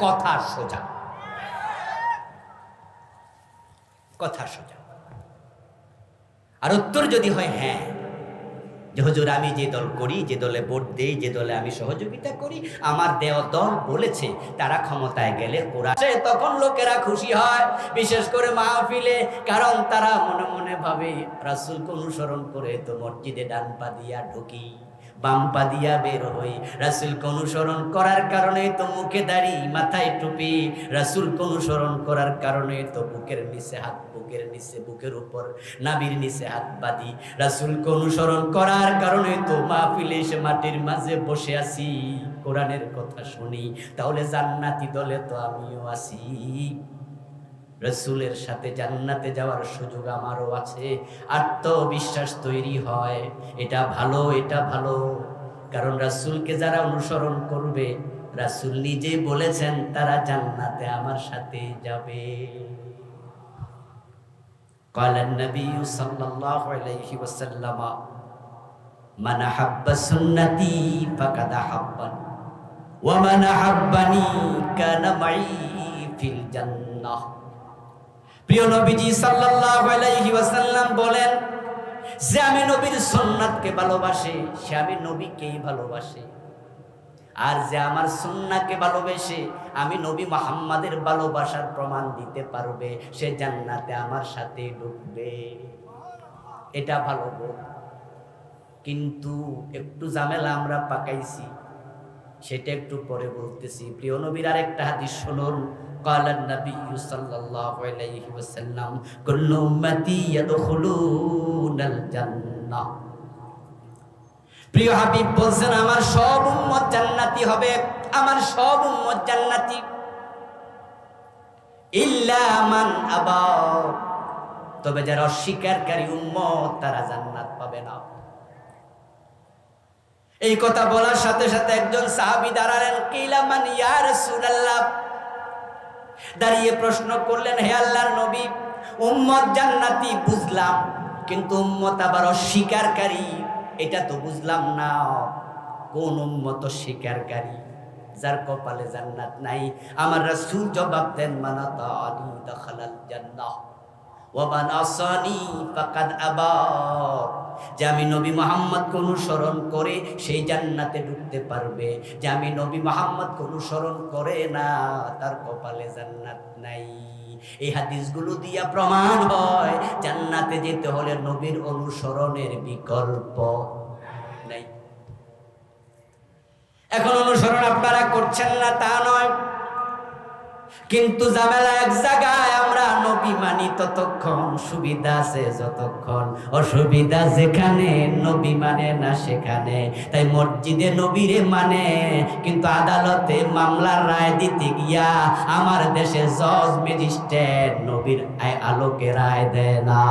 কথা সোজা, কথা সোজা। আর উত্তর যদি হয় হ্যাঁ, যে হুজুর আমি যে দল করি, যে দলে ভোট দেই, যে দলে আমি সহযোগিতা করি, আমার দেওয়া দল বলেছে তারা ক্ষমতায় গেলে কোরআন, তখন লোকেরা খুশি হয়, বিশেষ করে মাহফিলে, কারণ তারা মনে মনে ভাবে রাসূলকে অনুসরণ করে তো মসজিদে ডান পা দিয়া ঢুকি, বাম পা দিয়া বের হই, রাসূলকে অনুসরণ করার কারণে তো মুখে দাড়ি, মাথায় টুপি, রাসূলকে অনুসরণ করার কারণে তো বুকের নিচে হাত, বুকের নিচে, বুকের উপর, নাভির নিচে হাত বাঁধি, রাসূলকে অনুসরণ করার কারণে তো মাহফিলে এসে মাটির মাঝে বসে আছি, কোরআনের কথা শুনি, তাহলে জান্নাতি দলে তো আমিও আছি, রাসূলের সাথে জান্নাতে যাওয়ার সুযোগ আমারও আছে। আত্মবিশ্বাস তৈরি হয়, এটা ভালো, এটা ভালো, কারণ রাসূলকে যারা অনুসরণ করবে, রাসূল নিজে বলেছেন তারা জান্নাতে আমার সাথে যাবে। قال النبي صلى الله عليه وسلم من أحب سنتي فقد أحبني ومن أحبني كان معي في الجنة। প্রিয় নবীজি সাল্লাল্লাহু আলাইহি ওয়াসাল্লাম বলেন, যে আমি নবীর সুন্নাতকে ভালোবাসে সে আমি নবীকেই ভালোবাসে, আর যে আমার সুন্নাহকে ভালোবেসে আমি নবী মুহাম্মাদের ভালোবাসার প্রমাণ দিতে পারবে সে জান্নাতে আমার সাথে ঢুকবে। এটা ভালো বোধ, কিন্তু একটু ঝামেলা আমরা পাকাইছি, সেটা একটু পরে বলতেছি। প্রিয় নবীর আরেকটা হাদিস শুনুন। قال النبي صلى الله عليه وسلم كل امتي يدخلون الجنه। প্রিয় হাবিব বলছেন আমার সব উম্মত জান্নাতি হবে, আমার সব উম্মত জান্নাতি, ইল্লা মান আবা, তবে যারা অস্বীকারী উম্মত তারা জান্নাত পাবে না। এই কথা বলার সাথে সাথে একজন সাহাবী দাঁড়ালেন, কিলা মান ইয়া রাসূলুল্লাহ, দাঁড়িয়ে প্রশ্ন করলেন, হে আল্লাহর নবী, উম্মত জান্নাতি বুঝলাম, কিন্তু উম্মত আবার অস্বীকারী এটা তো বুঝলাম না। কোন উম্মত অস্বীকারী? যার কপালে জান্নাত নাই। আমার রাসূল জবাব দেন, মান আতানি দাখালাল জান্নাহ ওয়া মান আসানি ফাকাদ আবা, যে আমি নবী মুহাম্মদকে অনুসরণ করে সেই জান্নাতে ঢুকতে পারবে, যে আমি নবী মুহাম্মদকে অনুসরণ করে না তার কপালে জান্নাত নাই। এই হাদিসগুলো দিয়া প্রমাণ হয় জান্নাতে যেতে হলে নবীর অনুসরণের বিকল্প নাই। এখন অনুসরণ আপনারা করছেন না তা নয়, কিন্তু ঝামেলা এক জায়গায়, আমরা নবী মানি ততক্ষণ সুবিধা আছে যতক্ষণ, অসুবিধা যেখানে নবী মানে না সেখানে। তাই মসজিদে নবীরে মানে, কিন্তু আদালতে মামলার রায় দিতে গিয়া আমার দেশে জজ ম্যাজিস্ট্রেট নবীর আলোকে রায় দেয় না।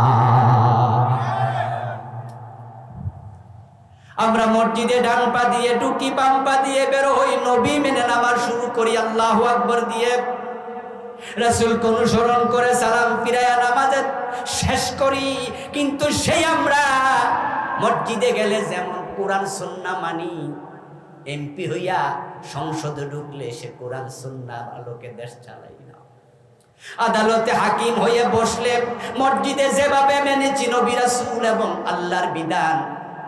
আমরা মসজিদে ডান পা দিয়ে ঢুকি, বাম পা দিয়ে বের হই, নবী মেনে নামাজ শুরু করি আল্লাহু আকবার দিয়ে, রাসূলকে অনুসরণ করে সালাম ফিরায়া নামাজ শেষ করি। কিন্তু সেই আমরা মসজিদে গেলে যেমন কোরআন সুন্নাহ মানি, এমপি হইয়া সংসদে ঢুকলে সে কোরআন সুন্নাহর আলোকে দেশ চালাই না। আদালতে হাকিম হয়ে বসলে মসজিদে যেভাবে মেনেছি নবী রাসূল এবং আল্লাহর বিধান,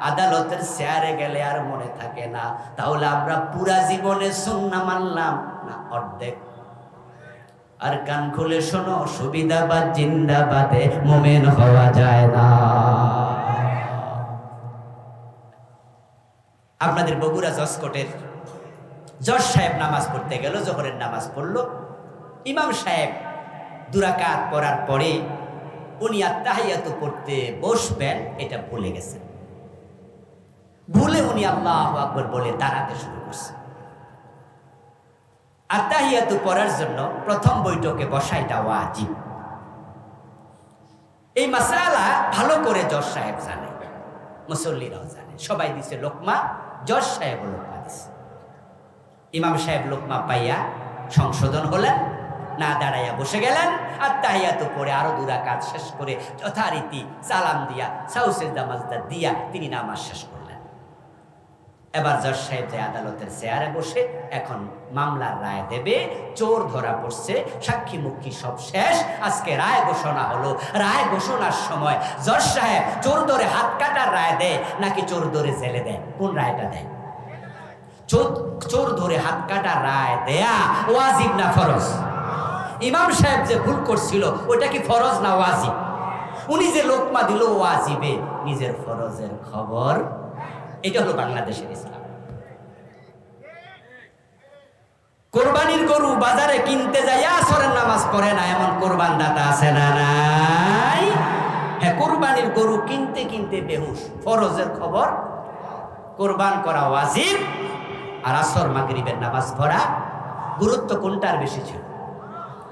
আদালতের চেয়ারে গেলে আর মনে থাকে না। তাহলে আমরা পুরা জীবনে সুন্নাহ মানলাম না অর্ধেক? আর কান খুলে শোনো, সুবিধাবাদ জিন্দাবাদে মুমিন হওয়া যায় না। আপনাদের বগুড়া জজকোটের জজ সাহেব নামাজ পড়তে গেল, জোহরের নামাজ পড়লো, ইমাম সাহেব দুরাকাত পড়ার পরে উনি আত্তাহিয়াতু পড়তে বসবেন, এটা ভুলে গেছেন। ভুলে উনি আল্লাহু আকবার বলে দাঁড়াতে শুরু করছেন। আত্তাহিয়াতু পড়ার জন্য প্রথম বৈঠকে বসাইটা ওয়াজিব। এই মাসআলা ভালো করে জজ সাহেব জানে, মুসল্লিরাও জানে, সবাই দিছে লোকমা, জজ সাহেব লোকমা দিছে। ইমাম সাহেব লোকমা পাইয়া সংশোধন হলেন, না দাঁড়াইয়া বসে গেলেন, আত্তাহিয়াতু পড়ে আরো দুরাকাত শেষ করে যথারীতি সালাম দিয়া সাউসেজদা মাজদা দিয়া তিনি নামাজ শেষ করলেন। এবার জজ সাহেব যে আদালতের চেয়ারে বসে এখন মামলার রায় দেবে। চোর ধরা পড়ছে, সাক্ষী মুক্ষী সব শেষ, আজকে রায় ঘোষণা হলো। রায় ঘোষণার সময় জজ সাহেব চোর ধরে হাত কাটার রায় দেয় নাকি চোর ধরে জেলে দেয়? কোন রায়টা দেয়? চোর ধরে হাত কাটার রায় দেয়া ওয়াজিব না ফরজ? ইমাম সাহেব যে ভুল করছিল ওটা কি ফরজ না ওয়াজিব? উনি যে লোকমা দিল ওয়াজিবে, নিজের ফরজের খবর। এটা হলো বাংলাদেশের ইসলাম। কোরবানির গরু বাজারে কিনতে যাইয়া আসরের নামাজ পড়ে না এমন কোরবান দাতা আছে না নাই? হ্যাঁ, কোরবানির গরু কিনতে কিনতে বেহুশ। ফরজের খবর, কোরবান করা ওয়াজিব, আর আসর মাগরিবের নামাজ পড়া গুরুত্ব কোনটার বেশি ছিল?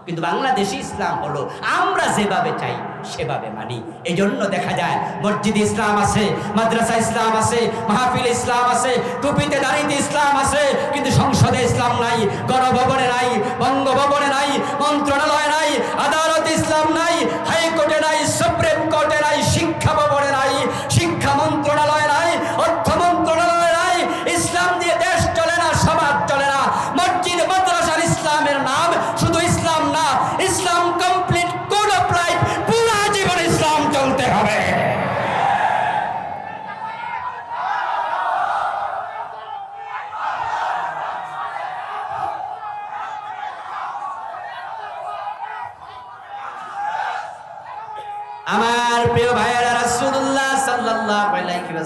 কিন্তু বাংলাদেশি ইসলাম হলো আমরা যেভাবে চাই সেভাবে মানি। এই জন্য দেখা যায় মসজিদ ইসলাম আছে, মাদ্রাসা ইসলাম আছে, মাহফিল ইসলাম আছে, টুপিতে দাঁড়িয়ে ইসলাম আছে, কিন্তু সংসদে ইসলাম নাই, গণভবনে নাই, বঙ্গভবনে নাই, মন্ত্রণালয়ে নাই, আদালতে ইসলাম নাই, হাইকোর্টে নাই, সুপ্রিম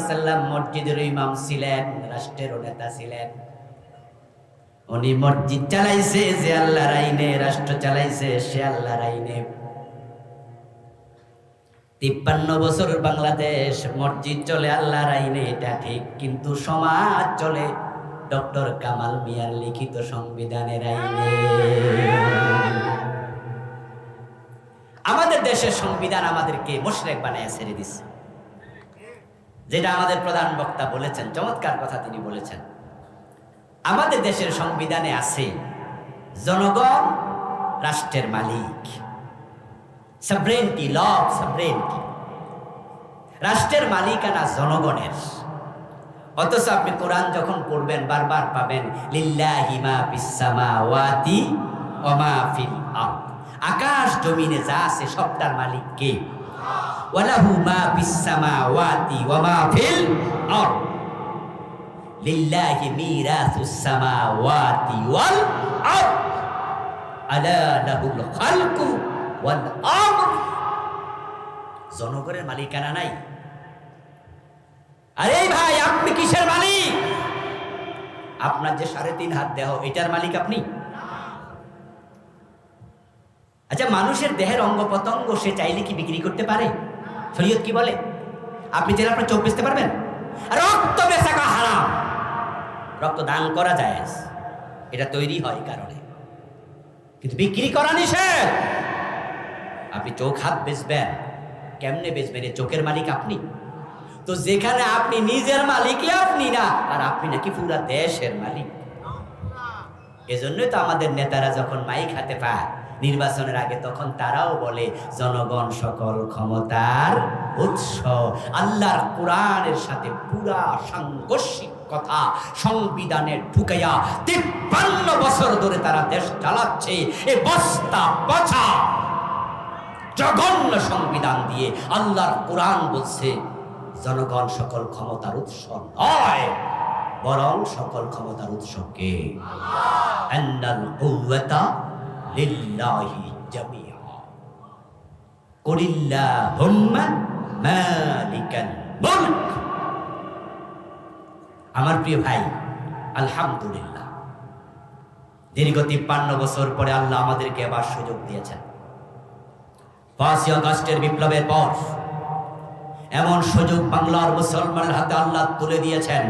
সাল্লাম মসজিদের ইমাম ছিলেন, রাষ্ট্রের নেতা ছিলেন। উনি মসজিদ চালাইছে যে আল্লাহর আইনে, রাষ্ট্র চালাইছে সে আল্লাহর আইনে। 53 বছর বাংলাদেশ মসজিদ চলে আল্লাহর আইনে, এটা ঠিক, কিন্তু সমাজ চলে ডক্টর কামাল মিয়ার লিখিত সংবিধানের আইনে। আমাদের দেশের সংবিধান আমাদেরকে মুশরিক বানায় ছেড়ে দিচ্ছে। যেটা আমাদের প্রধান বক্তা বলেছেন, চমৎকার কথা তিনি বলেছেন। আমাদের দেশের সংবিধানে আছে জনগণ রাষ্ট্রের মালিক, সভরেন্টি, ল অফ সভরেন্টি, রাষ্ট্রের মালিকানা জনগণের। অথচ আপনি কোরআন যখন পড়বেন বারবার পাবেন লিল্লাহি মা ফিস সামাওয়াতি ওয়া মা ফিল আরদ, আকাশ জমিনে যা আছে সবটার মালিক কে? ওয়ালাহু মা ফিস সামাওয়াতি ওয়া মা ফিল আরদ লিল্লাহি মিরাসুস সামাওয়াতি ওয়াল আরদ আলা লাহুল খালকু ওয়াল আমর। জনগণের মালিকানা নাই। আরে ভাই, আপনি কিসের মালিক? আপনার যে 3.5 হাত দেহ, এটার মালিক আপনি? আচ্ছা, মানুষের দেহের অঙ্গ প্রত্যঙ্গ সে চাইলে কি বিক্রি করতে পারে? শরীয়ত কি বলে? আপনি চাইলে আপনার চোখ বেচতে পারবেন? রক্ত বেচা হারাম, রক্ত দান করা যায়, এটা তৈরি হয় কারণে, কিন্তু বিক্রি করা নিষেধ। আপনি চোখ হাত বেচবেন, কেমনে বেচবেন? চোখের মালিক আপনি। তো যেখানে আপনি নিজের মালিকই আপনি না, আর আপনি নাকি পুরা দেশের মালিক। এজন্যই তো আমাদের নেতারা যখন মাইক হাতে পায় নির্বাচনের আগে, তখন তারাও বলে জনগণ সকল ক্ষমতার উৎস। আল্লাহর কোরআনের সাথে পুরা সাংঘর্ষিক কথা সংবিধানে ঢুকাইয়া 53 বছর ধরে তারা দেশ চালাচ্ছে। এ বস্তা পচা জঘন্য সংবিধান দিয়ে আল্লাহর কোরআন বলছে জনগণ সকল ক্ষমতার উৎস নয়, বরং সকল ক্ষমতার উৎস কে? আন্নাল কুওয়াতা লিল্লাহি জামিআ কুলিল্লাহুম্মা মালিকাল মুলক। আমার প্রিয় ভাই, আলহামদুলিল্লাহ, দীর্ঘ 53 বছর পরে আল্লাহ আমাদেরকে আবার সুযোগ দিয়েছেন। 5ই আগস্টের বিপ্লবের পর এমন সুযোগ বাংলার মুসলমানের হাতে আল্লাহ তুলে দিয়েছেন।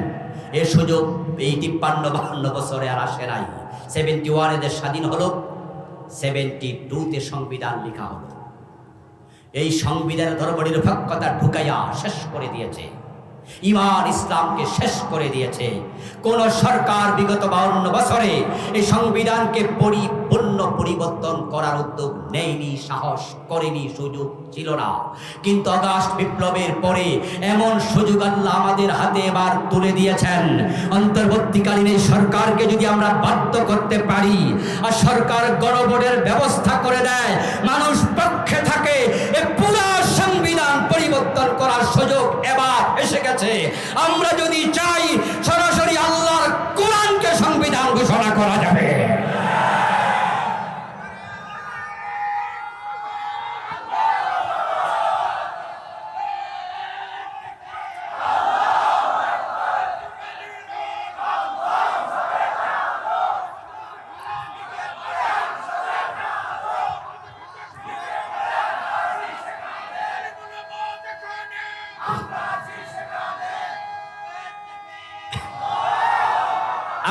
এই সুযোগ এই 53-52 বছরে আর আসে নাই। 71 দেশ স্বাধীন হলো, 72-তে সংবিধান লেখা হলো। এই সংবিধানের ধর্মনিরপেক্ষতা ঢুকাইয়া শেষ করে দিয়েছে, ঈমান ইসলামকে শেষ করে দিয়েছে। কোন সরকার বিগত 52 বছরে এই সংবিধানকে পরিপূর্ণ পরিবর্তন করার উদ্যোগ নেয়নি, সাহস করেনি, সুযোগ ছিল না। কিন্তু আগস্ট বিপ্লবের পরে এমন সুযোগ আল্লাহ আমাদের হাতে এবার তুলে দিয়েছেন। অন্তর্বর্তীকালীন এই সরকারকে যদি আমরা বাধ্য করতে পারি আর সরকার গণভোটের ব্যবস্থা করে দেয়, মানুষ পক্ষে থাকে, এই পুরো সংবিধান পরিবর্তন করার সুযোগ এবার এসে গেছে। আমরা যদি চাই, সরাসরি আল্লাহর কোরআনকে সংবিধান ঘোষণা করা যাবে।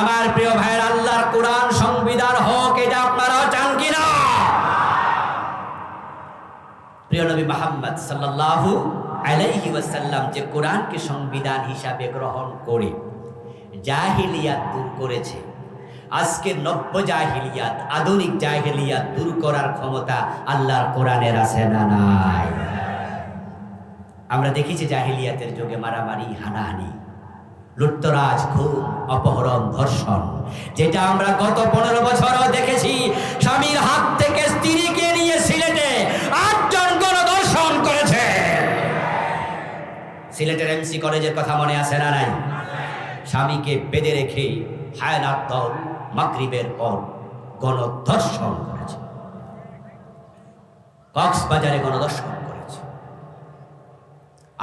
আমার প্রিয় ভাইয়ের, আল্লাহর কোরআন সংবিধান হোক, এটা আপনারা চান কিনা? প্রিয় নবী মুহাম্মদ সাল্লাল্লাহু আলাইহি ওয়াসাল্লাম যে কোরআনকে সংবিধান হিসাবে গ্রহণ করে জাহিলিয়াত দূর করেছে, আজকে নব্য জাহিলিয়াত, আধুনিক জাহিলিয়াত দূর করার ক্ষমতা আল্লাহর কোরআনের আছে না নাই? আমরা দেখেছি জাহিলিয়াতের যুগে মারামারি, হানাহানি, লুটতরাজ, খুন, অপহরণ, ধর্ষণ, যেটা আমরা গত 15 বছরও দেখেছি। স্বামীর হাত থেকে স্ত্রীকে নিয়ে সিলেটে 8 জন গণধর্ষণ করেছে। সিলেটের এমসি কলেজের কথা মনে আছে না নাই? স্বামীকে বেঁধে রেখে হায়নাত দল মাগরিবের পর গণধর্ষণ করেছে। কক্সবাজারে গণধর্ষণ করেছে।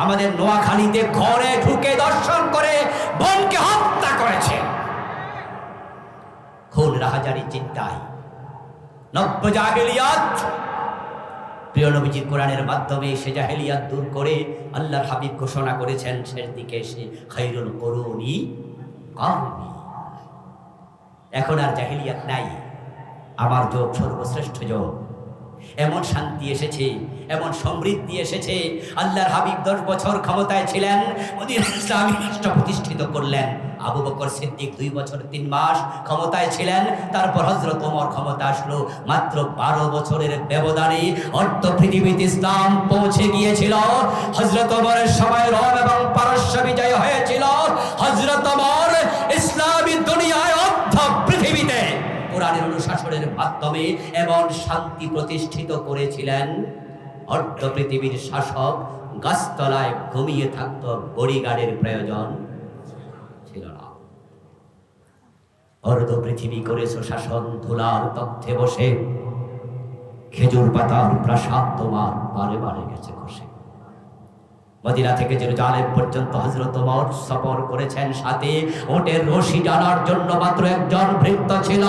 আমাদের নোয়াখালীতে ঘরে ঢুকে দর্শন করে বোনকে হত্যা করেছে। খুন রাহাজারি চিন্তায় নব্য জাহেলিয়াত, প্রিয় নবীজির কোরআনের মাধ্যমে সে জাহেলিয়াত দূর করে আল্লাহর হাবিব ঘোষণা করেছেন শেষ দিকে এসে খায়রুল কুরুনি কারনি। এখন আর জাহেলিয়াত নাই, আমার যুগ সর্বশ্রেষ্ঠ যুগ। এমন শান্তি এসেছে, এমন সমৃদ্ধি এসেছে। আল্লাহর হাবিব 10 বছর ক্ষমতায় ছিলেন, মদিনা ইসলামী রাষ্ট্র প্রতিষ্ঠিত করলেন। আবু বকর সিদ্দিক 2 বছর 3 মাস ক্ষমতায় ছিলেন। তারপর হযরত ওমর ক্ষমতা আসলো। মাত্র 12 বছরের ব্যবধানে অর্ধ পৃথিবীতে ইসলাম পৌঁছে গিয়েছিল। হযরত ওমরের সময় রোম এবং পারস্য বিজয় হয়েছিল। হযরত ওমর ইসলামী দুনিয়ায় অর্ধ পৃথিবীতে কোরআনের অনুশাসনের মাধ্যমে এমন শান্তি প্রতিষ্ঠিত করেছিলেন, অর্ধ পৃথিবীর শাসক গাছতলায় ঘুমিয়ে থাকত, বডিগার্ডের প্রয়োজন ছিল না। অর্ধ পৃথিবী করেছ শাসন, ধুলার তথ্যে বসে খেজুর পাতার প্রাসাদ তোমার বারে বারে গেছে খসে। মদিনা থেকে জেরুজালেম পর্যন্ত হযরত ওমর সফর করেছেন, সাথে ওটের রশি টানার জন্য মাত্র একজন ভৃত্য ছিল।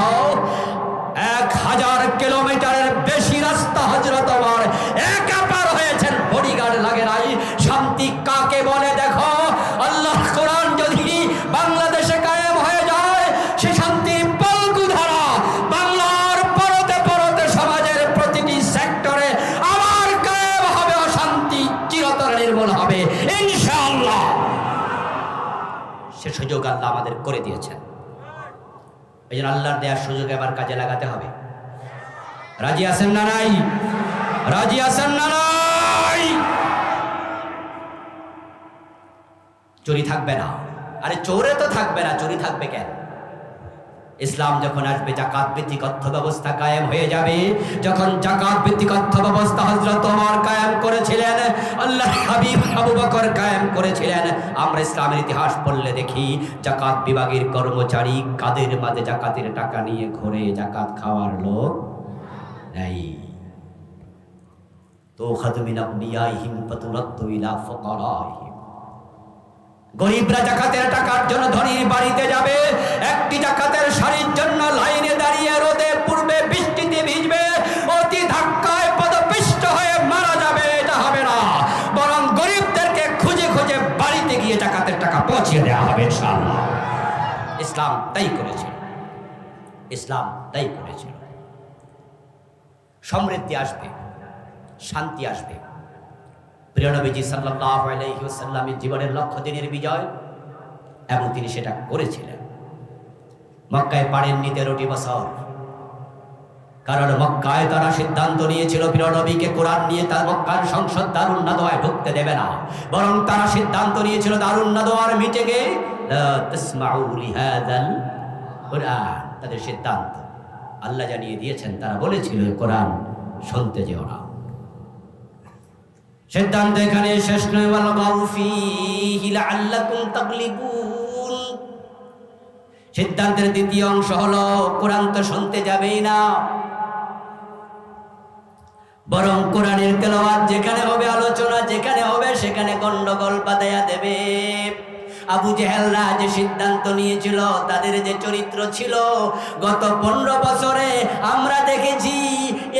1000 কিলোমিটারের বেশি রাস্তা হযরত ওমর একা পার হয়েছেন, বডিগার্ড লাগে নাই। শান্তি কাকে বলে দেখো, আল্লাহর কোরআন যদি বাংলাদেশে কায়েম হয়ে যায়, সে শান্তির পলকু ধারা বাংলার পরতে পরতে সমাজের প্রতিটি সেক্টরে আবার কায়েম হবে, অশান্তি চিরতরে নির্মূল হবে ইনশাআল্লাহ। সে সুযোগ আল্লাহ আমাদের করে দিয়েছেন। এই জন্য আল্লাহর দেওয়ার সুযোগ এবার কাজে লাগাতে হবে। রাজি আছেন না নাই? রাজি আছেন না নাই? চুরি থাকবে না। আরে চোরে তো থাকবে না, চুরি থাকবে কেন? ইসলাম যখন আসবে, যাকাত ভিত্তিক অর্থ ব্যবস্থা কায়েম হয়ে যাবে। যখন যাকাত ভিত্তিক অর্থ ব্যবস্থা হযরত ওমর কায়েম করেছিলেন, আল্লাহর হাবিব আবু বকর কায়েম করেছিলেন। আমরা ইসলামের ইতিহাস পড়লে দেখি যাকাত বিভাগের কর্মচারী কাদের মাঝে যাকাতের টাকা নিয়ে ঘুরে যাকাত খাওয়ার লোক নাই। তো খাদমিন আবনিয়াহিম ফাতুরাদ্দু ইলা ফুকারাহিম। গরিবরা যাকাতের টাকার জন্য ধনীর বাড়িতে যাবে, একটি যাকাতের শাড়ির জন্য লাইনে দাঁড়িয়ে রোদে পূর্বে বৃষ্টিতে ভিজবে, অতি ধাক্কায় পদপিষ্ট হয়ে মারা যাবে। এটা হবে না, বরং গরিবদেরকে খুঁজে খুঁজে বাড়িতে গিয়ে যাকাতের টাকা পৌঁছে দেওয়া হবে ইনশাআল্লাহ। ইসলাম তাই করেছিল, ইসলাম তাই করেছিল। সমৃদ্ধি আসবে, শান্তি আসবে। প্রিয় নবীজি সাল্লাল্লাহু আলাইহি ওয়াসাল্লামের জীবনের লক্ষ্য দিনের বিজয়, এবং তিনি সেটা করেছিলেন। মক্কায় পাড়েননি 13টি বছর, কারণ মক্কায় তারা সিদ্ধান্ত নিয়েছিল প্রিয় নবীকে কোরআন নিয়ে তার মক্কার সংসদ দারুন নাদওয়ায় ঢুকতে দেবে না। বরং তারা সিদ্ধান্ত নিয়েছিল দারুন নাদওয়ার মিটিংয়ে লা তাসমাউ লিহাযাল কোরআন। তাদের সিদ্ধান্ত আল্লাহ জানিয়ে দিয়েছেন, তারা বলেছিল কোরআন শুনতে যেও না। সিদ্ধান্ত এখানে শেষ নয়, ওয়ালগাউ ফীহি লাআল্লাকুম তাগলিবুন। সিদ্ধান্তের দ্বিতীয় অংশ হলো কোরআন তো শুনতে যাবেই না, বরং কোরআনের তেলাওয়াত যেখানে হবে, আলোচনা যেখানে হবে, সেখানে গন্ডগোল বাঁধাইয়া দেবে। আবু জেহেলরা যে সিদ্ধান্ত নিয়েছিল, তাদের যে চরিত্র ছিল, গত 15 বছরে আমরা দেখেছি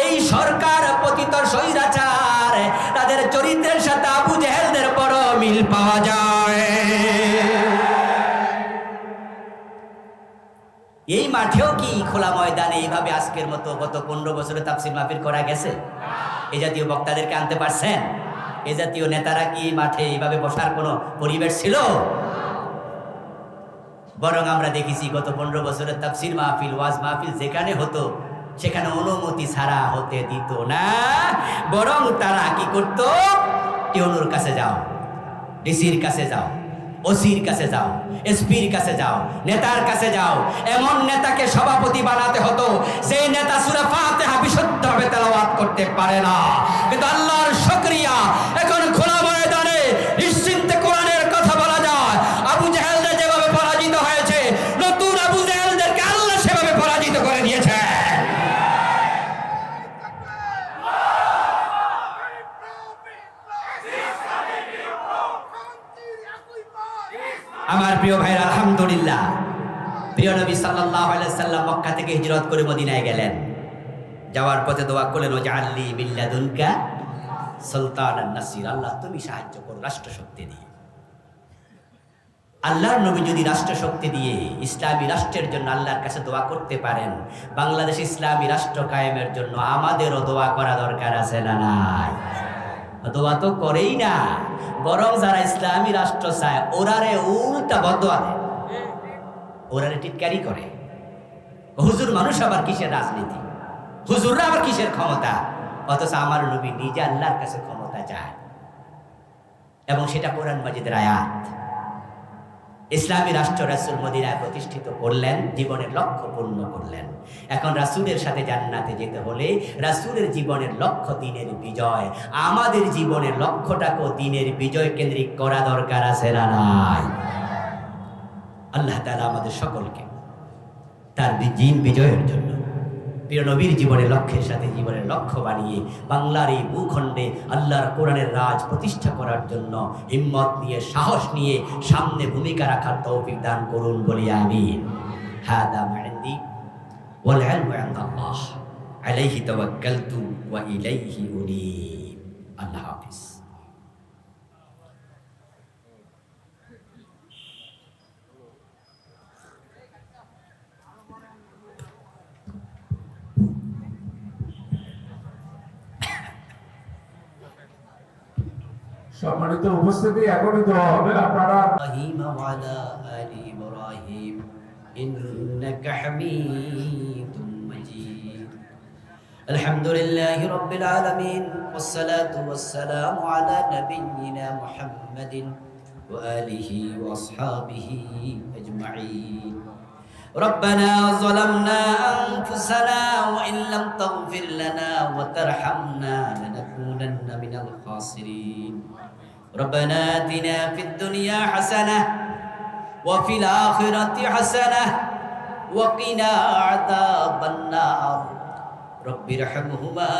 এই সরকার পতিত স্বৈরাচার, তাদের চরিত্রের সাথে আবু জেহেলদের বড় মিল পাওয়া যায়। এই মাঠেও কি খোলা ময়দানে এইভাবে আজকের মতো গত 15 বছরে তাফসীর মাহফিল করা গেছে? এই জাতীয় বক্তাদেরকে আনতে পারছেন? এই জাতীয় নেতারা কি মাঠে এইভাবে বসার কোনো পরিবেশ ছিল? বরং আমরা দেখেছি গত 15 বছরের তাফসীর মাহফিল, ওয়াজ মাহফিল যেখানে হতো, সেখানে অনুমতি ছাড়া হতে দিত না। বরং তারা কি করত? টিউনুর কাছে যাও, ডিসির কাছে যাও, ওসির কাছে যাও, এসপির কাছে যাও, নেতার কাছে যাও। এমন নেতাকে সভাপতি বানাতে হতো যে নেতা সূরা ফাতিহা বিশুদ্ধভাবে তেলাওয়াত করতে পারে না। কিন্তু আল্লাহর শুকরিয়া, এখন খোলা ময়দানে নিশ্চিন্তে কোরআনের কথা বলা যায়। আবু জেহেলরা যেভাবে পরাজিত হয়েছে, নতুন আবু জেহেলদেরকে আল্লাহ সেভাবে পরাজিত করে দিয়েছে। বিল্লাহ। প্রিয় নবী সাল্লাল্লাহু আলাইহি সাল্লাম মক্কা থেকে হিজরত করে মদিনায় গেলেন। যাওয়ার পথে দোয়া করলেন, ওয়াজআলনি মিন লাদুনকা সুলতানান নাসির, আল্লাহ তুমি সাহায্য করো রাষ্ট্র শক্তি দিয়ে। আল্লাহর নবী যদি রাষ্ট্র শক্তি দিয়ে ইসলামী রাষ্ট্রের জন্য আল্লাহর কাছে দোয়া করতে পারেন, বাংলাদেশ ইসলামী রাষ্ট্র কায়েমের জন্য আমাদেরও দোয়া করা দরকার আছে না নাই? দোয়া তো করেই না, বরং যারা ইসলামী রাষ্ট্র চায় ওরারে উল্টা বদদোয়া দেয়, ওরারে টিটকারি করে। হুজুর মানুষ আবার কিসের রাজনীতি, হুজুররা আবার কিসের ক্ষমতা, অথচ আমার নবী নিজে আল্লাহর কাছে ক্ষমতা চায়, এবং সেটা কোরআন মাজিদের আয়াত। ইসলামী রাষ্ট্র রাসূল মদিনায় প্রতিষ্ঠিত করলেন, জীবনের লক্ষ্য পূর্ণ করলেন। এখন রাসূলের সাথে জান্নাতে যেতে হলে রাসূলের জীবনের লক্ষ্য দ্বীনের বিজয়। আমাদের জীবনের লক্ষ্যটাকেও দ্বীনের বিজয় কেন্দ্রিক করা দরকার আছে না নাই? আল্লাহ তাআলা আমাদের সকলকে তার দ্বীন বিজয়ের জন্য প্রিয় নবীর জীবনের লক্ষ্যের সাথে জীবনের লক্ষ্য বানিয়ে বাংলার এই ভূখণ্ডে আল্লাহর কোরআনের রাজ প্রতিষ্ঠা করার জন্য হিম্মত নিয়ে, সাহস নিয়ে সামনে ভূমিকা রাখার তৌফিক দান করুন বলি আমিন। হাদা মা ইনদি ওয়াল ইলমু ইনদাল্লাহ আলাইহি তাওয়াক্কালতু ওয়া ইলাইহি উনীব। আল্লাহ হাফেজ। সম্মানিত উপস্থিতি, এখনই দোয়া হবে। আপনারা ইব্রাহিম ওয়া আলা আলি ইব্রাহিম ইন্নাকা হামিদুম মাজিদ। আলহামদুলিল্লাহি রাব্বিল আলামিন ওয়াসসালাতু ওয়াসসালামু আলা নাবিয়্যিনা মুহাম্মাদিন ওয়া আলিহি ওয়া আসহাবিহি আজমাইন। ربنا ظلمنا أنفسنا وإن لم تغفر لنا وترحمنا لنكونن من الخاسرين. ربنا آتنا في الدنيا حسنة وفي الآخرة حسنة وقنا عذاب النار. رب ارحمهما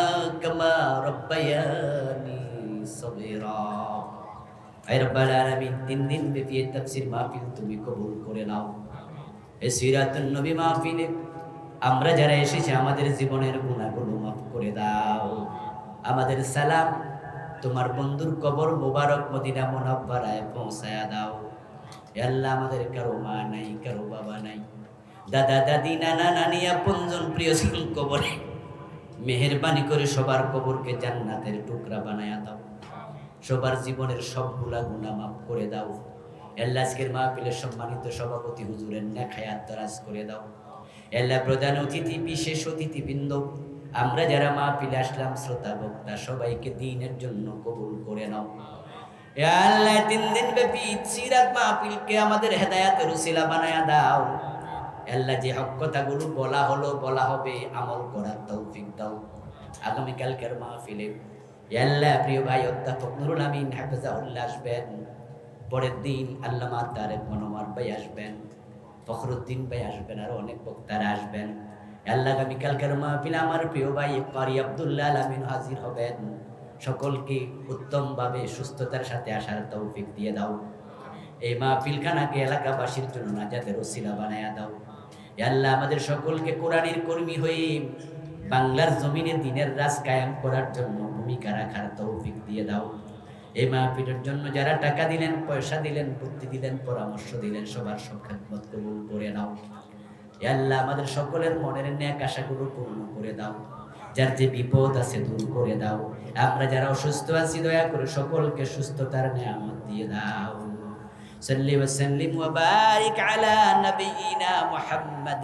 كما ربياني صغيرا. أي رب العالمين তিন দিন ব্যাপী তাফসীর মাহফিল তুমি কবুল করে নাও। এই সিরাতুন নবী মাহফিলে আমরা যারা এসেছি আমাদের জীবনের গুনাহগুলো মাফ করে দাও। আমাদের সালাম তোমার বন্ধুর কবর মোবারক মদিনা মুনাওয়ারায় পৌঁছায়া দাও। হে আল্লাহ, আমাদের কারো মা নাই, কারো বাবা নাই, দাদা দাদি, নানা নানি, আপনজন প্রিয়জন কবরে, মেহেরবানি করে সবার কবরকে জান্নাতের টুকরা বানায়া দাও। সবার জীবনের সবগুলা গুনাহ মাফ করে দাও। আল্লাহ, আজকের মাহফিলের সম্মানিত সভাপতি হুজুরের নেক হায়াত দারাজ করে দাও। আল্লাহ, প্রধান অতিথি, বিশেষ অতিথিবৃন্দ, আমরা যারা মাহফিলে আসলাম, শ্রোতা বক্তা, সবাইকে দ্বীনের জন্য কবুল করে নাও। হে আল্লাহ, 3 দিন ব্যাপী সিরাত মাহফিলকে আমাদের হেদায়েতের উসিলা বানায়া দাও। আল্লাহ, যে হক কথাগুলো বলা হলো, বলা হবে, আমল করার তৌফিক দাও। আগামী কালকের মাহফিলে আল্লাহ প্রিয় ভাই অধ্যাপক নুরুল আমিন হাফেজাহুল্লাহ আসবেন। পরের দিন আল্লামা তারেক মনোয়ার ভাই আসবেন, ফখরুদ্দিন ভাই আসবেন, আর অনেক বক্তারা আসবেন। আল্লাহ, আগামীকালকের মাহফিলে আমার প্রিয় ভাই কারি আব্দুল্লাহ আমিন হাজির হবেন। সকলকে উত্তমভাবে সুস্থতার সাথে আসার তৌফিক দিয়ে দাও। এই মাহফিলখানাকে এলাকাবাসীর জন্য নাজাতের ওসিলা বানায়া দাও। আল্লাহ, আমাদের সকলকে কোরআনের কর্মী হয়ে বাংলার জমিনে দ্বীনের রাজ কায়েম করার জন্য ভূমিকা রাখার তৌফিক দিয়ে দাও। এই মাহফিলের জন্য যারা টাকা দিলেন, পয়সা দিলেন, বুদ্ধি দিলেন, পরামর্শ দিলেন, সবার সব খেদমত কবুল করে নাও। হে আল্লাহ, আমাদের সকলের মনের নেক আশাগুলো পূর্ণ করে দাও। যার যে বিপদ আছে দূর করে দাও। আমরা যারা অসুস্থ আছি, দয়া করে সকলকে সুস্থতার নিয়ামত দিয়ে দাও। সাল্লি ওয়া সাল্লিম ওয়া বারিক আলা নবিয়িনা মুহাম্মাদ।